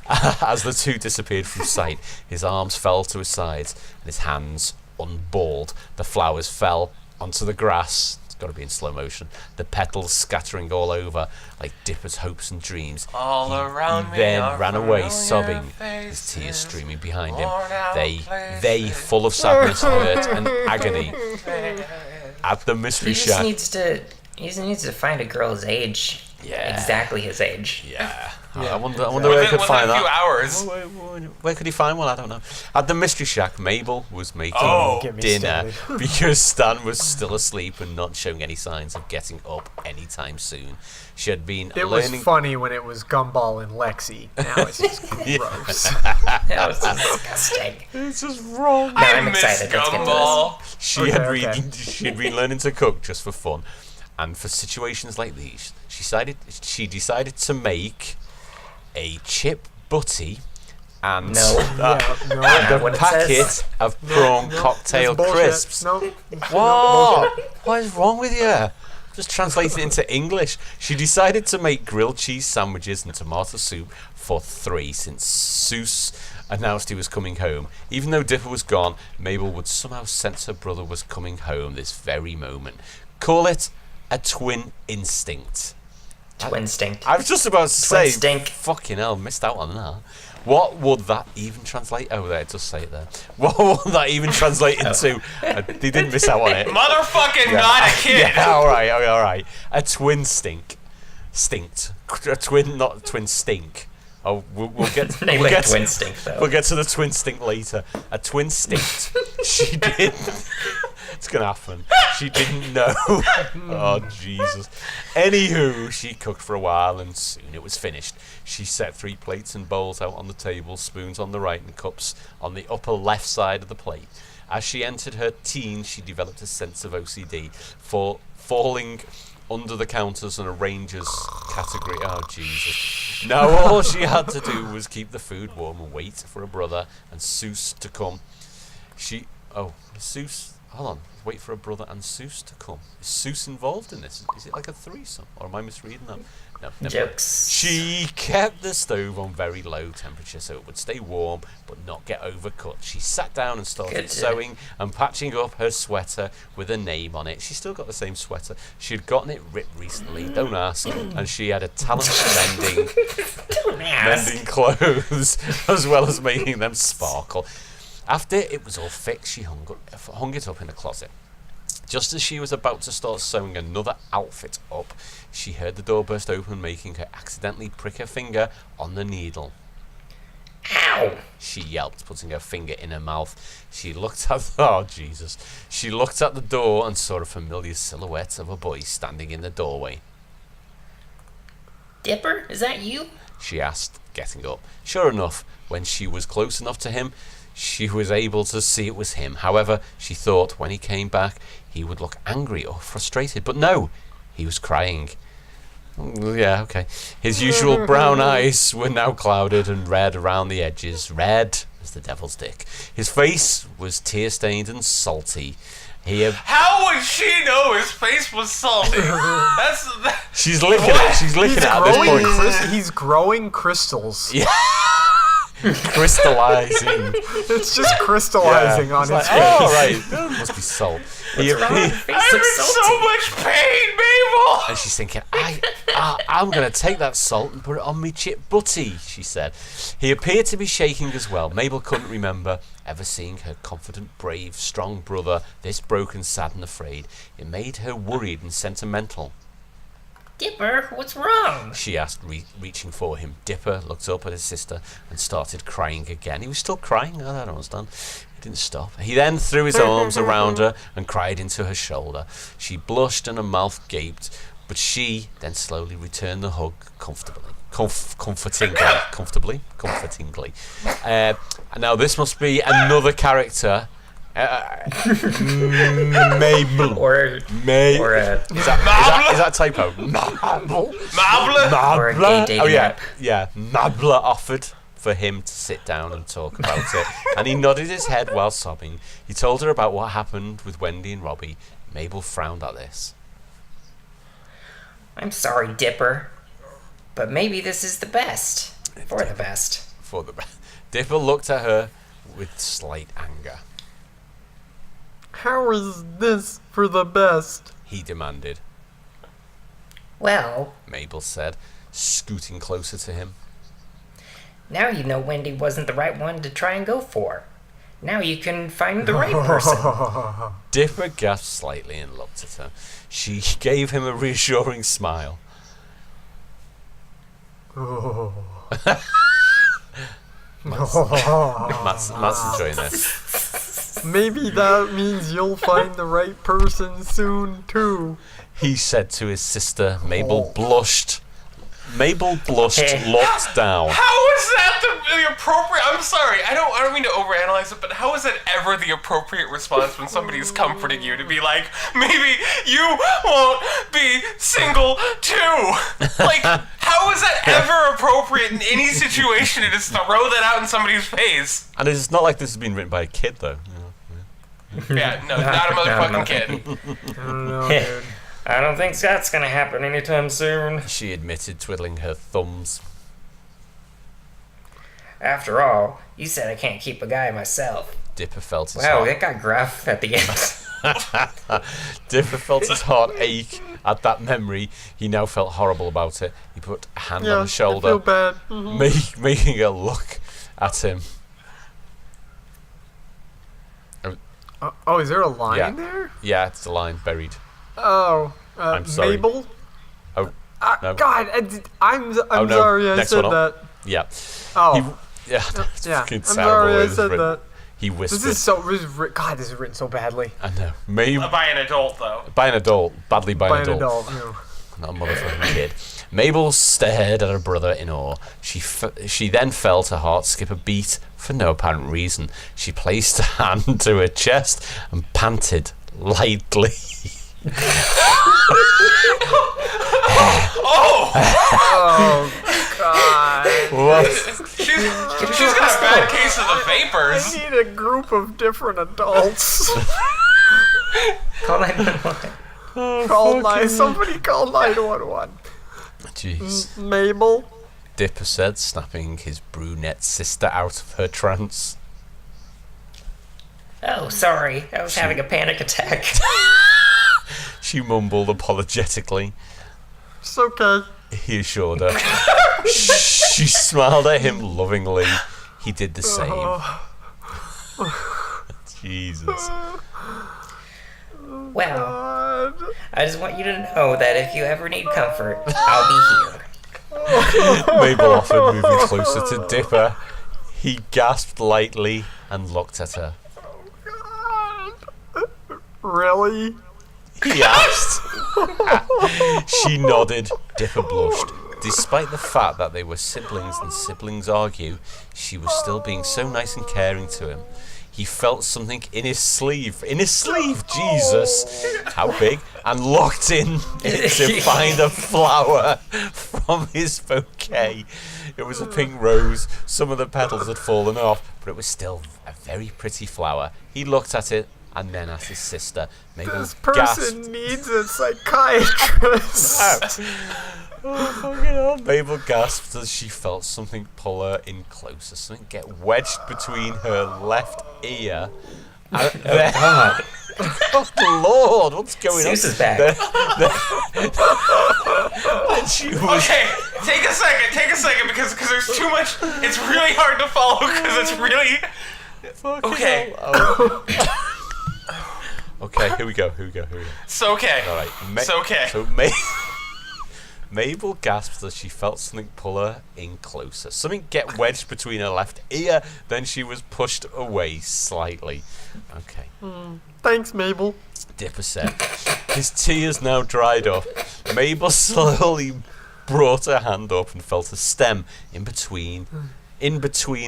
As the two disappeared from sight, his arms fell to his sides and his hands unballed. The flowers fell onto the grass. It's got to be in slow motion. The petals scattering all over like Dipper's hopes and dreams. All around he then me ran away sobbing, his tears streaming behind him. They full of sadness, hurt and agony. At the mystery shack. He just needs to find a girl his age. Yeah. Exactly his age. Yeah. I wonder where he could find that. Within a few hours. Where could he find one? I don't know. At the mystery shack, Mabel was making dinner because Stan was still asleep and not showing any signs of getting up anytime soon. She had been It was funny when it was Gumball and Lexi. Now it's just gross. That was disgusting. It's just wrong. No, I'm excited. Let's get to this. She had been learning to cook just for fun, and for situations like these, she decided to make a chip butty and the packet of prawn cocktail crisps. What? What is wrong with you? Just translate it into English. She decided to make grilled cheese sandwiches and tomato soup for 3 since Seuss announced he was coming home. Even though Dipper was gone, Mabel would somehow sense her brother was coming home this very moment. Call it a twin instinct. Twinstinct. I was just about to say, Twinstink. fucking hell, missed out on that. What would that even translate? Oh, there, it does say it there. What would that even translate into? They didn't miss out on it. Motherfucking not a kid. Yeah, all right. A twin stinked. A twin, not a twin stink. Oh, we'll get. Twin stink though. We'll get to the twin stink later. A twin stinked. She did. It's gonna happen. She didn't know. Oh Jesus. Anywho, she cooked for a while and soon it was finished. She set 3 plates and bowls out on the table, spoons on the right and cups on the upper left side of the plate. As she entered her teens, she developed a sense of OCD for falling under the counters and arranger's category. Oh Jesus. Now all she had to do was keep the food warm and wait for her brother and Seuss to come. Hold on. Wait for her brother and Seuss to come. Is Seuss involved in this? Is it like a threesome? Or am I misreading that? No, never. Jokes. She kept the stove on very low temperature so it would stay warm but not get overcut. She sat down and started sewing and patching up her sweater with a name on it. She still got the same sweater. She had gotten it ripped recently, don't ask, and she had a talent for mending clothes as well as making them sparkle. After it was all fixed, she hung it up in a closet. Just as she was about to start sewing another outfit up, she heard the door burst open, making her accidentally prick her finger on the needle. Ow! She yelped, putting her finger in her mouth. She looked at the door and saw a familiar silhouette of a boy standing in the doorway. Dipper, is that you? She asked, getting up. Sure enough, when she was close enough to him, she was able to see it was him. However, she thought when he came back, he would look angry or frustrated. But no, he was crying. Yeah, okay. His usual brown eyes were now clouded and red around the edges, red as the devil's dick. His face was tear-stained and salty. How would she know his face was salty? She's licking it. She's licking it at this point. He's growing crystals. Yeah. Crystallizing. It's just crystallizing on his face. Oh, right. Must be salt. I'm in so much pain, Mabel! And she's thinking, I'm going to take that salt and put it on me chip butty, she said. He appeared to be shaking as well. Mabel couldn't remember ever seeing her confident, brave, strong brother this broken, sad and afraid. It made her worried and sentimental. Dipper, what's wrong? She asked, reaching for him. Dipper looked up at his sister and started crying again. He was still crying? I don't understand. He didn't stop. He then threw his arms around her and cried into her shoulder. She blushed and her mouth gaped, but she then slowly returned the hug comfortingly. Now this must be another character. Mabel. Is that a typo? Mabel. Or a gay dating app. Yeah. Mabel offered for him to sit down and talk about it, and he nodded his head while sobbing. He told her about what happened with Wendy and Robbie. Mabel frowned at this. I'm sorry, Dipper, but maybe this is the best. For the best. Dipper looked at her with slight anger. How is this for the best? He demanded. Well, Mabel said, scooting closer to him. Now you know Wendy wasn't the right one to try and go for. Now you can find the right person. Dipper gasped slightly and looked at her. She gave him a reassuring smile. Matt's enjoying this. Maybe that means you'll find the right person soon, too. He said to his sister. Mabel blushed. Looked down. How is that the appropriate? I'm sorry, I don't mean to overanalyze it, but how is that ever the appropriate response when somebody's comforting you to be like, maybe you won't be single too? Like, how is that ever appropriate in any situation to just throw that out in somebody's face? And it's not like this has been written by a kid, though. Yeah, no, not a motherfucking kid. I don't know, dude. I don't think that's gonna happen anytime soon. She admitted, twiddling her thumbs. After all, you said I can't keep a guy myself. Dipper felt his Wow, heart. that got gruff at the end. Dipper felt his heart ache at that memory. He now felt horrible about it. He put a hand on her shoulder, I feel bad. Mm-hmm. making her look at him. Oh, is there a line there? Yeah, it's a line buried. Oh, I'm sorry. Mabel? Oh, no. God, I'm no. sorry I Next said one that. Yeah. Oh. Yeah, it's Yeah, fucking I'm terrible sorry way I it was said written. that. He whispered. God, this is written so badly. I know. Mabel, By an adult, though. by an adult. Badly by an adult. No. Not a motherfucking kid. Mabel stared at her brother in awe. She then felt her heart skip a beat for no apparent reason. She placed her hand to her chest and panted lightly. Oh, God. What? She's got a bad case of the vapors. I need a group of different adults. Call 911. Somebody call 911. Jeez. Mabel? Dipper said, snapping his brunette sister out of her trance. Oh, sorry. I was having a panic attack. She mumbled apologetically. It's okay. He assured her. She smiled at him lovingly. He did the same. Jesus. Well, God. I just want you to know that if you ever need comfort, I'll be here. Mabel offered, moving closer to Dipper. He gasped lightly and looked at her. God. Really? He asked. She nodded. Dipper blushed. Despite the fact that they were siblings and siblings argue, she was still being so nice and caring to him. he felt something in his sleeve. In his sleeve, Jesus! How big? And looked in it to find a flower from his bouquet. It was a pink rose. Some of the petals had fallen off, but it was still a very pretty flower. He looked at it and then at his sister. Mabel This person needs a psychiatrist. Oh, fucking hell. Mabel gasped as she felt something pull her in closer. Something get wedged between her left ear. And God. oh, Lord, what's going Zeus on? is back. And she was... Okay, take a second, because there's too much. It's really hard to follow because it's really. Fucking Okay. hell. Oh. Okay, here we go. So okay. All right. So okay. So Mabel gasped as she felt something pull her in closer. Something get wedged between her left ear, then she was pushed away slightly. Okay. Thanks, Mabel. Dipper said. His tears now dried up. Mabel slowly brought her hand up and felt a stem in between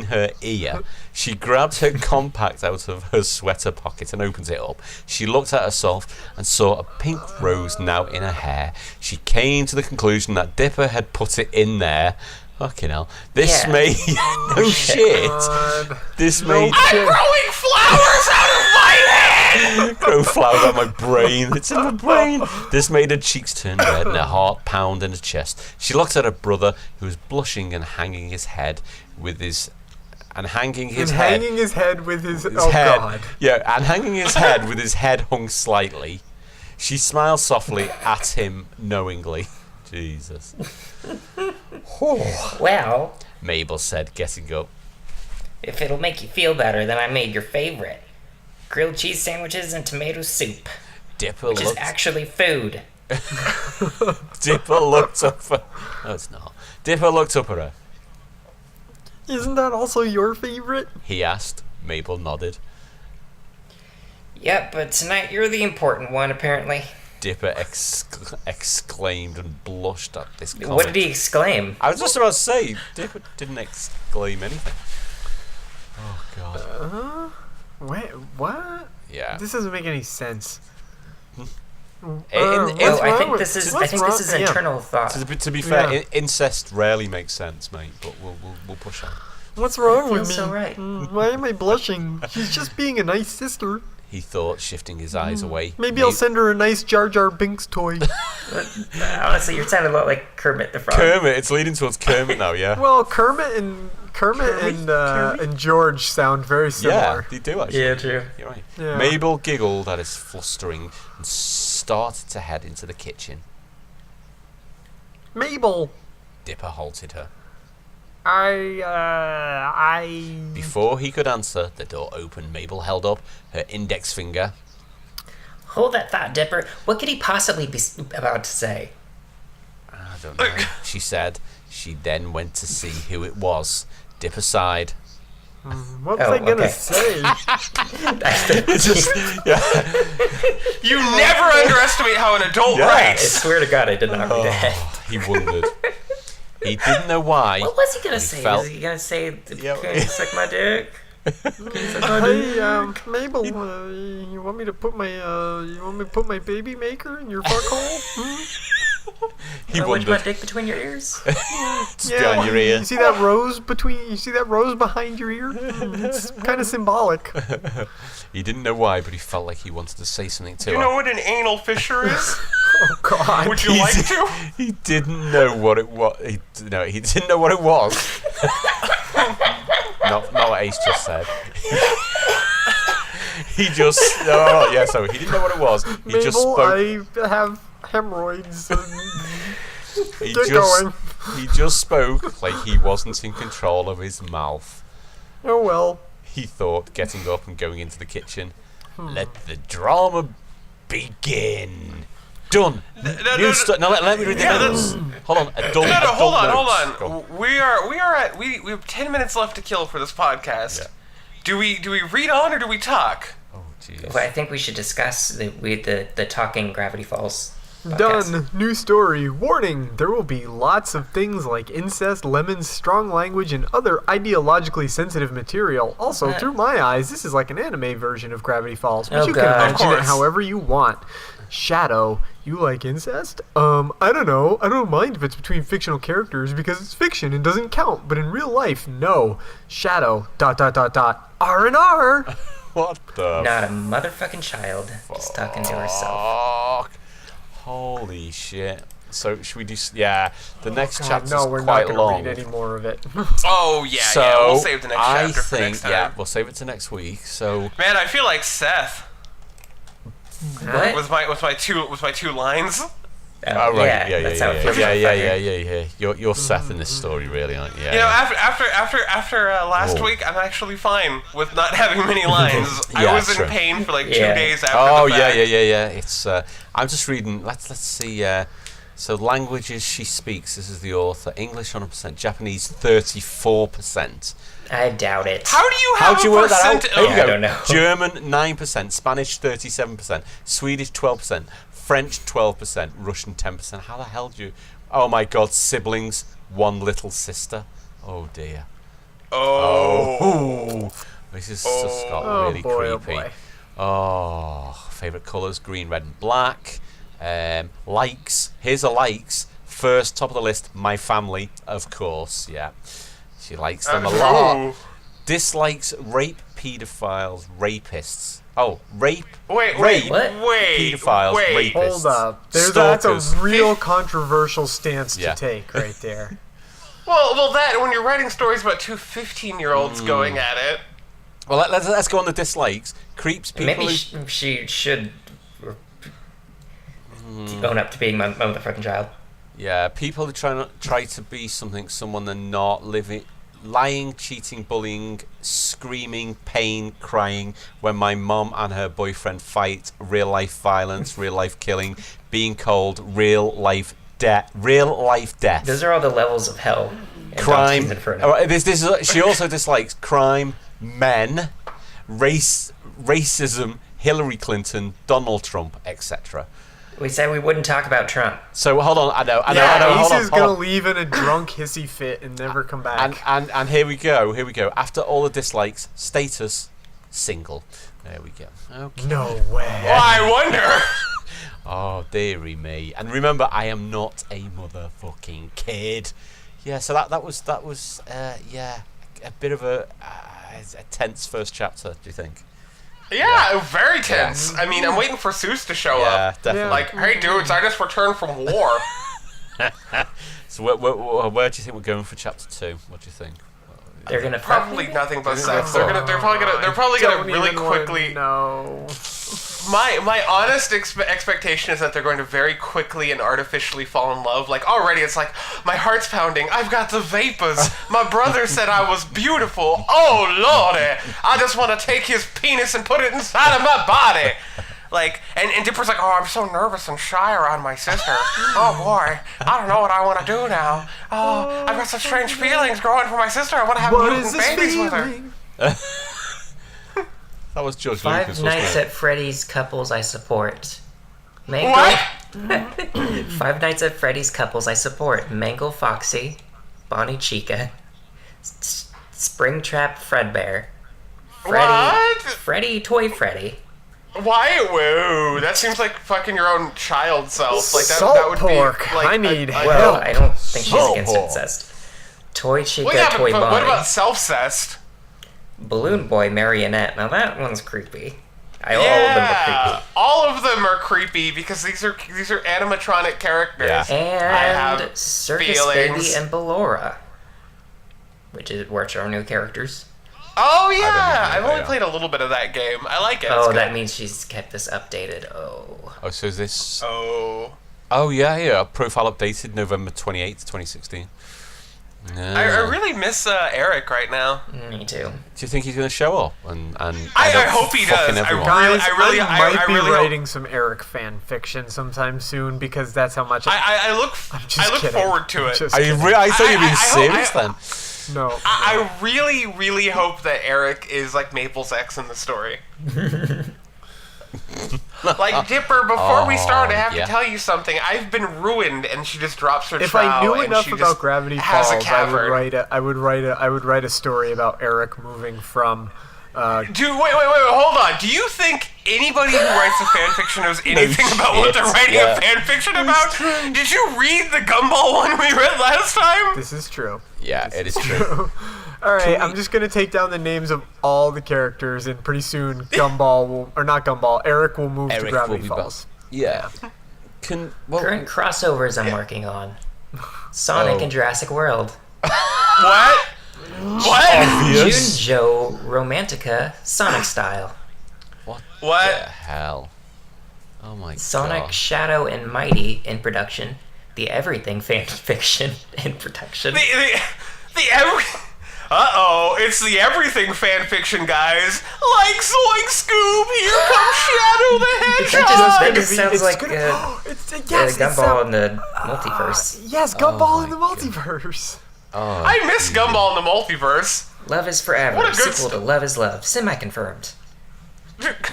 her ear. She grabbed her compact out of her sweater pocket and opened it up. She looked at herself and saw a pink rose now in her hair. She came to the conclusion that Dipper had put it in there. Fucking hell. This made... no shit. God. This No made... I'm growing flowers out of my head. Grow flowers out my brain. It's in my brain. This made her cheeks turn red and her heart pound in her chest. She looked at her brother, who was blushing and hanging his head with his... Hanging his head with his his oh head. God. Yeah, and hanging his head with his head hung slightly. She smiled softly at him knowingly. Jesus. Well, Mabel said, getting up. if it'll make you feel better, then I made your favorite. Grilled cheese sandwiches and tomato soup, Dipper which is looked... actually food. Dipper looked up at... No, it's not. Dipper looked up at her. Isn't that also your favorite? He asked. Mabel nodded. Yep, but tonight you're the important one, apparently. Dipper exclaimed and blushed at this comment. What did he exclaim? I was just about to say, Dipper didn't exclaim anything. Oh, God. Wait, what? Yeah. This doesn't make any sense. In- What's I wrong think with- this is. I what's think wrong- this is yeah. internal thought. to be fair, Yeah. incest rarely makes sense, mate. But we'll push on. What's wrong with Feels me? so right. Why am I blushing? She's just being a nice sister. He thought, shifting his eyes away. Maybe I'll send her a nice Jar Jar Binks toy. Honestly, you're sounding a lot like Kermit the Frog. Kermit. It's leading towards Kermit now. Yeah. Well, Kermit and George sound very Yeah, similar. they do actually. Yeah, true. You're right. Yeah. Mabel giggled at his flustering and started to head into the kitchen. Mabel, Dipper halted her. I. Before he could answer, the door opened. Mabel held up her index finger. Hold that thought, Dipper. What could he possibly be about to say? I don't know, she said. She then went to see who it was. Dipper sighed. What was I gonna okay. say? You never underestimate how an adult Yeah. I writes. swear to God, I did not read that. He wondered. He didn't know why. What was he gonna say? felt- Was he gonna say, Yeah. "Can you suck my dick"? Hey, Mabel, you want me to put my baby maker in your fuck hole? He Wedge my wondered. dick between your ears? It's behind your ear. You see that rose behind your ear? It's kind of symbolic. He didn't know why, but he felt like he wanted to say something to Do you her. know what an anal fissure is? Oh God. Would you like to? He didn't know what it was. He didn't know what it was. not what Ace just said. He just so he didn't know what it was. He Mabel, just spoke. I have hemorrhoids. He Get going. He just spoke like he wasn't in control of his mouth. Oh well. He thought, getting up and going into the kitchen. Let the drama begin. Done. Now let me read the notes. Hold on. Adult, No, hold notes. Go on. We have 10 minutes left to kill for this podcast. Yeah. Do we read on or do we talk? Oh jeez. Well, I think we should discuss the talking Gravity Falls. Done. New story. Warning. There will be lots of things like incest, lemons, strong language, and other ideologically sensitive material. Also, through my eyes, this is like an anime version of Gravity Falls, but you can imagine it however you want. Shadow, you like incest? I don't know. I don't mind if it's between fictional characters because it's fiction and doesn't count. But in real life, no. Shadow, ... R&R. What the Not a motherfucking child. Just talking to herself. Holy shit. So should we do? Yeah, the next chapter's no, we're quite not long. Read any more of it. Oh yeah, So yeah. We'll save the next I chapter for think next time. yeah, we'll save it to next week. So Man, I feel like Seth What? with my two lines. oh, right, That's how it feels. yeah. You're Seth in this story, really, aren't you? Yeah, You know, after last week, I'm actually fine with not having many lines. I Yeah, was true. in pain for like 2 Yeah. days after Oh the fact. yeah. It's I'm just reading. Let's see. So languages she speaks. This is the author. English 100%. Japanese 34%. I doubt it. How do you How have do you a work that out? percent? There you I go. don't know. German 9%. Spanish 37%. Swedish 12%. French 12%. Russian 10%. How the hell do you? Oh my God! Siblings. One little sister. Oh dear. Oh. This is just got really creepy. Oh, favorite colors: green, red, and black. Likes. Here's a likes. First, top of the list, my family, of course. Yeah, she likes them a lot. Dislikes rape, pedophiles, rapists. Oh, rape. Wait, What? Pedophiles, wait. rapists. Hold up. That's Stalkers. a real controversial stance Yeah. to take right there. Well, that when you're writing stories about two 15-year-olds going at it. Well, let's go on the dislikes. Creeps, people Maybe who... she should own up to being my motherfucking child. Yeah, people who try to be someone they're not, lying, cheating, bullying, screaming, pain, crying when my mom and her boyfriend fight, real life violence, real life killing, being cold, real life death. Those are all the levels of hell. in Crime. Dante's Inferno. Oh, she also dislikes crime, men, racism, Hillary Clinton, Donald Trump, etc. We said we wouldn't talk about Trump. So hold on, I know. Ace Hold is on. gonna leave in a drunk hissy fit and never come back. And here we go. After all the dislikes, status single. There we go. Okay. No way. Well, I wonder. Oh dearie me. And remember, I am not a motherfucking kid. Yeah. So that was yeah, a bit of a tense first chapter. Do you think? Yeah, very tense. I mean, I'm waiting for Seuss to show Yeah, up. definitely. Like, hey dudes, I just returned from war. So where do you think we're going for chapter 2? What do you think? They're gonna Probably nothing but sex. They're probably gonna really quickly. No. My honest expectation is that they're going to very quickly and artificially fall in love. Like already, it's like my heart's pounding. I've got the vapors. My brother said I was beautiful. Oh lordy, I just want to take his penis and put it inside of my body. Like, and Dipper's like, oh, I'm so nervous and shy around my sister. Oh boy, I don't know what I want to do now. Oh, I've got such strange feelings growing for my sister. I want to have What mutant is this babies with her. feeling? That was George Five Lucas, Nights wasn't it? at Freddy's couples I support. Mangle. What? 5 Nights at Freddy's couples I support. Mangle Foxy, Bonnie Chica, Springtrap Fredbear, What? Freddy Toy Freddy. Why? Whoa, that seems like fucking your own child self. Like that. Salt that would pork. be like I need help. Well, I don't think she's Oh, against boy. incest. Toy Chica, Well, yeah, Toy but Bonnie. what about self-cest? Balloon Boy Marionette. Now that one's creepy. All of them are creepy. All of them are creepy because these are animatronic characters. Yeah. And have Circus feelings. Baby and Ballora, which are new characters. Oh yeah, I I've don't only know. played a little bit of that game. I like it. Oh, It's good. that means she's kept this updated. Oh, so is this... Oh. Oh, yeah. Profile updated November 28th, 2016. I really miss Eric right now. Me too. Do you think he's going to show up? And I end up hope he fucking does. everyone? Guys, I really might be hope- writing some Eric fan fiction sometime soon because that's how much I look just look kidding. forward to I'm it. just I kidding. thought you were being I hope- serious then. No. I really, really hope that Eric is like Maple's ex in the story. Like, Dipper, before we start, I have yeah. to tell you something. I've been ruined, and she just drops her If trowel, I knew and enough she about just Gravity has Falls, a cavern. I would write a story about Eric moving from. Dude, wait, hold on. Do you think anybody who writes a fan fiction knows anything about what they're writing a fan fiction about? Did you read the Gumball one we read last time? This is true. Yeah, it is true. All right, I'm just gonna take down the names of all the characters, and pretty soon Gumball will, or not Gumball, Eric will move to Gravity Falls. Yeah. Current crossovers I'm working on. Sonic and Jurassic World. What? Junjo Romantica Sonic style. What What? the hell? Oh my Sonic god. Shadow and Mighty in production. The Everything fan fiction in production. It's the Everything fan fiction, guys. Like Zoink Scoob, here comes Shadow the Hedgehog. That just sounds like Gumball in the multiverse. Yes, Gumball in the multiverse. Oh, I miss Gumball in the multiverse. Love is Forever. What a good Sequel to Love is Love. Semi-confirmed.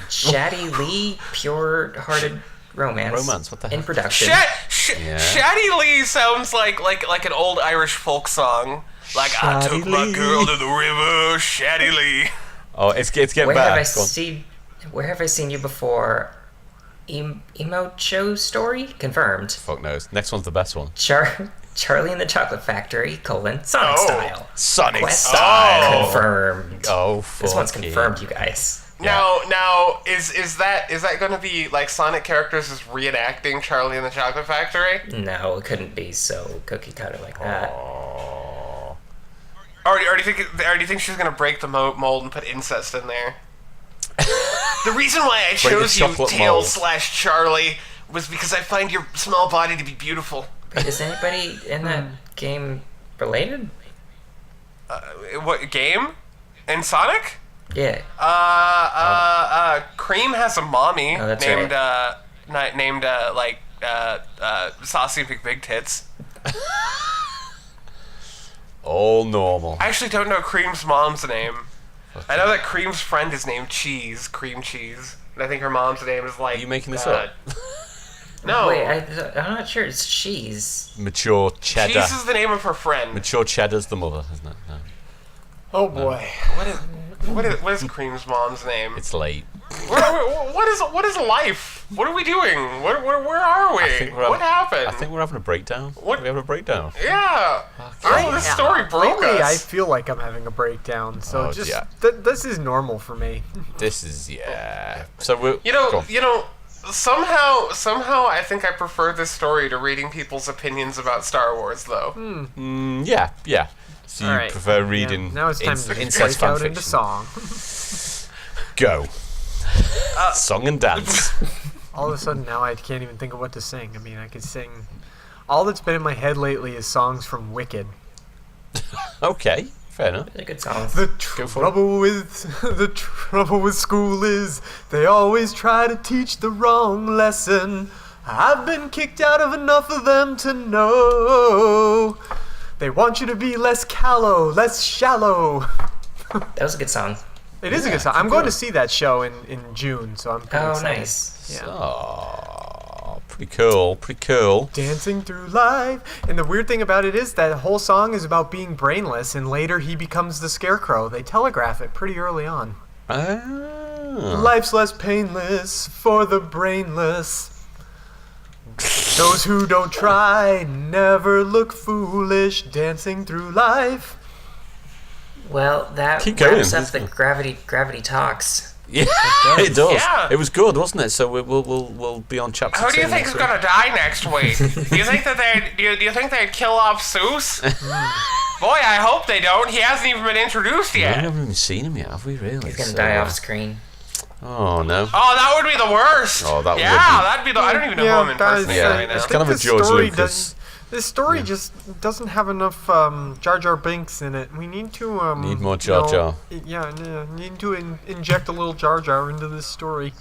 Shaddy Lee, pure-hearted romance. Romance, what the hell? In production. Shaddy Lee sounds like an old Irish folk song. Like, I took my girl to the river, Shaddy Lee. Oh, it's getting Where bad. Where have I seen you before? Emo show story? Confirmed. Fuck knows. Next one's the best one. Charlie and the Chocolate Factory, Sonic style. Sonic Quest style. Confirmed. Oh, fuck. This one's confirmed, you guys. Now, is that going to be like Sonic characters is reenacting Charlie and the Chocolate Factory? No, it couldn't be so cookie cutter like that. Or do you think she's gonna break the mold and put incest in there? The reason why I chose you, Tails/Charlie, was because I find your small body to be beautiful. Is anybody in that game related? What game? In Sonic? Yeah. Cream has a mommy named right. Saucy Big Tits. All normal. I actually don't know Cream's mom's name. I know that Cream's friend is named Cream Cheese. And I think her mom's name is like... Are you making this up? No. Wait, I'm not sure. It's Cheese. Mature Cheddar. Cheese is the name of her friend. Mature Cheddar's the mother, isn't it? No. Oh boy. What is Cream's mom's name? It's late. What is life? What are we doing? Where are we? What happened? I think we're having a breakdown. What? We having a breakdown? Yeah. This story broke Lately, I us. feel like I'm having a breakdown. So yeah. This is normal for me. This is So we. You know. Somehow, I think I prefer this story to reading people's opinions about Star Wars, though. Yeah. So you prefer reading? Yeah. Now it's time to incest break out fanfiction. into song. Go. Song and dance. All of a sudden, now I can't even think of what to sing. I mean, I could sing. All that's been in my head lately is songs from Wicked. Okay, fair enough. They're good songs. The trouble with school is they always try to teach the wrong lesson. I've been kicked out of enough of them to know. They want you to be less callow, less shallow. That was a good song. It is a good song. I'm going to see that show in June, so I'm pretty excited. Nice. Yeah. Oh, pretty cool. Dancing through life. And the weird thing about it is that whole song is about being brainless, and later he becomes the Scarecrow. They telegraph it pretty early on. Oh. Life's less painless for the brainless. Those who don't try never look foolish dancing through life. Well, that Keep going. wraps up the gravity talks. Yeah, it does. Yeah. It was good, wasn't it? So we'll be on chapter 2. Who do you think is gonna die next week? Do you think that do you think they'd kill off Seuss? Boy, I hope they don't. He hasn't even been introduced We yet. haven't even seen him yet, have we? Really? He's gonna die off screen. Oh no. Oh, that would be the worst. Oh, that would be- that'd be the. I don't even know who I'm impersonating Yeah, right now. it's kind of a George Lucas. This story just doesn't have enough Jar Jar Binks in it. We need to Need more Jar Jar. Need to inject a little Jar Jar into this story.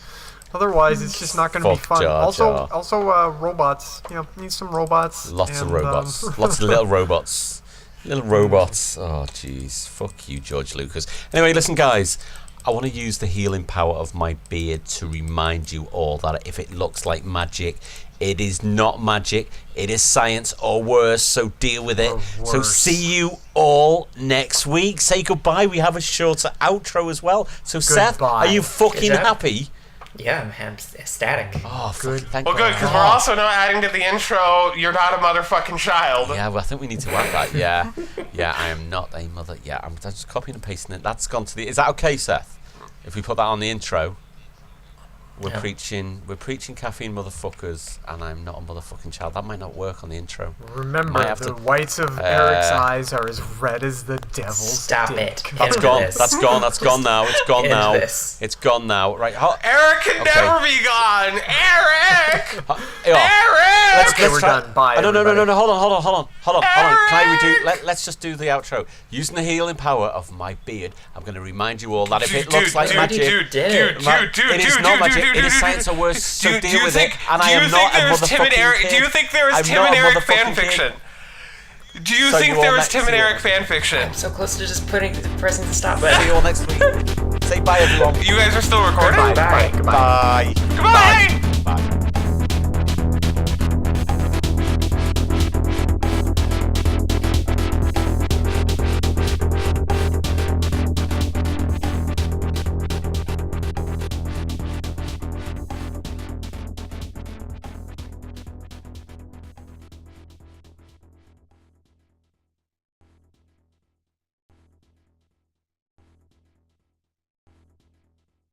Otherwise, it's just not going to be Fuck fun. Jar Jar. Also, robots. Need some robots. Lots of and, robots. Lots of little robots. Little robots. Oh, jeez. Fuck you, George Lucas. Anyway, listen, guys. I want to use the healing power of my beard to remind you all that if it looks like magic, it is not magic. It is science or worse, so deal with it. So see you all next week. Say goodbye. We have a shorter outro as well. So Seth, are you fucking happy? Yeah, I'm ecstatic. Oh, good. Thank well, good, because we're also now adding to the intro, you're not a motherfucking child. Yeah, well, I think we need to add that. Yeah. Yeah, I am not a mother. Yeah, I'm just copying and pasting it. That's gone to the... Is that okay, Seth? If we put that on the intro... We're preaching caffeine, motherfuckers, and I'm not a motherfucking child. That might not work on the intro. Remember, the whites of Eric's eyes are as red as the devil's Stop dick. it. That's gone. That's gone. That's gone now. It's gone now. It's gone now. Right. Eric can never be gone. Eric. Eric. We're done. Bye. No. Hold on. Can I redo? Let's just do the outro. Using the healing power of my beard, I'm going to remind you all that if it looks like magic, it is not magic. It is science or worse. So deal with it. And I am not a motherfucking kid. Do you think there is Tim and Eric fanfiction? Do you think there is Tim and Eric fanfiction? I'm so close to just pressing the stop button. See you all next week. Say bye, everyone. You guys are still recording? Bye. Bye.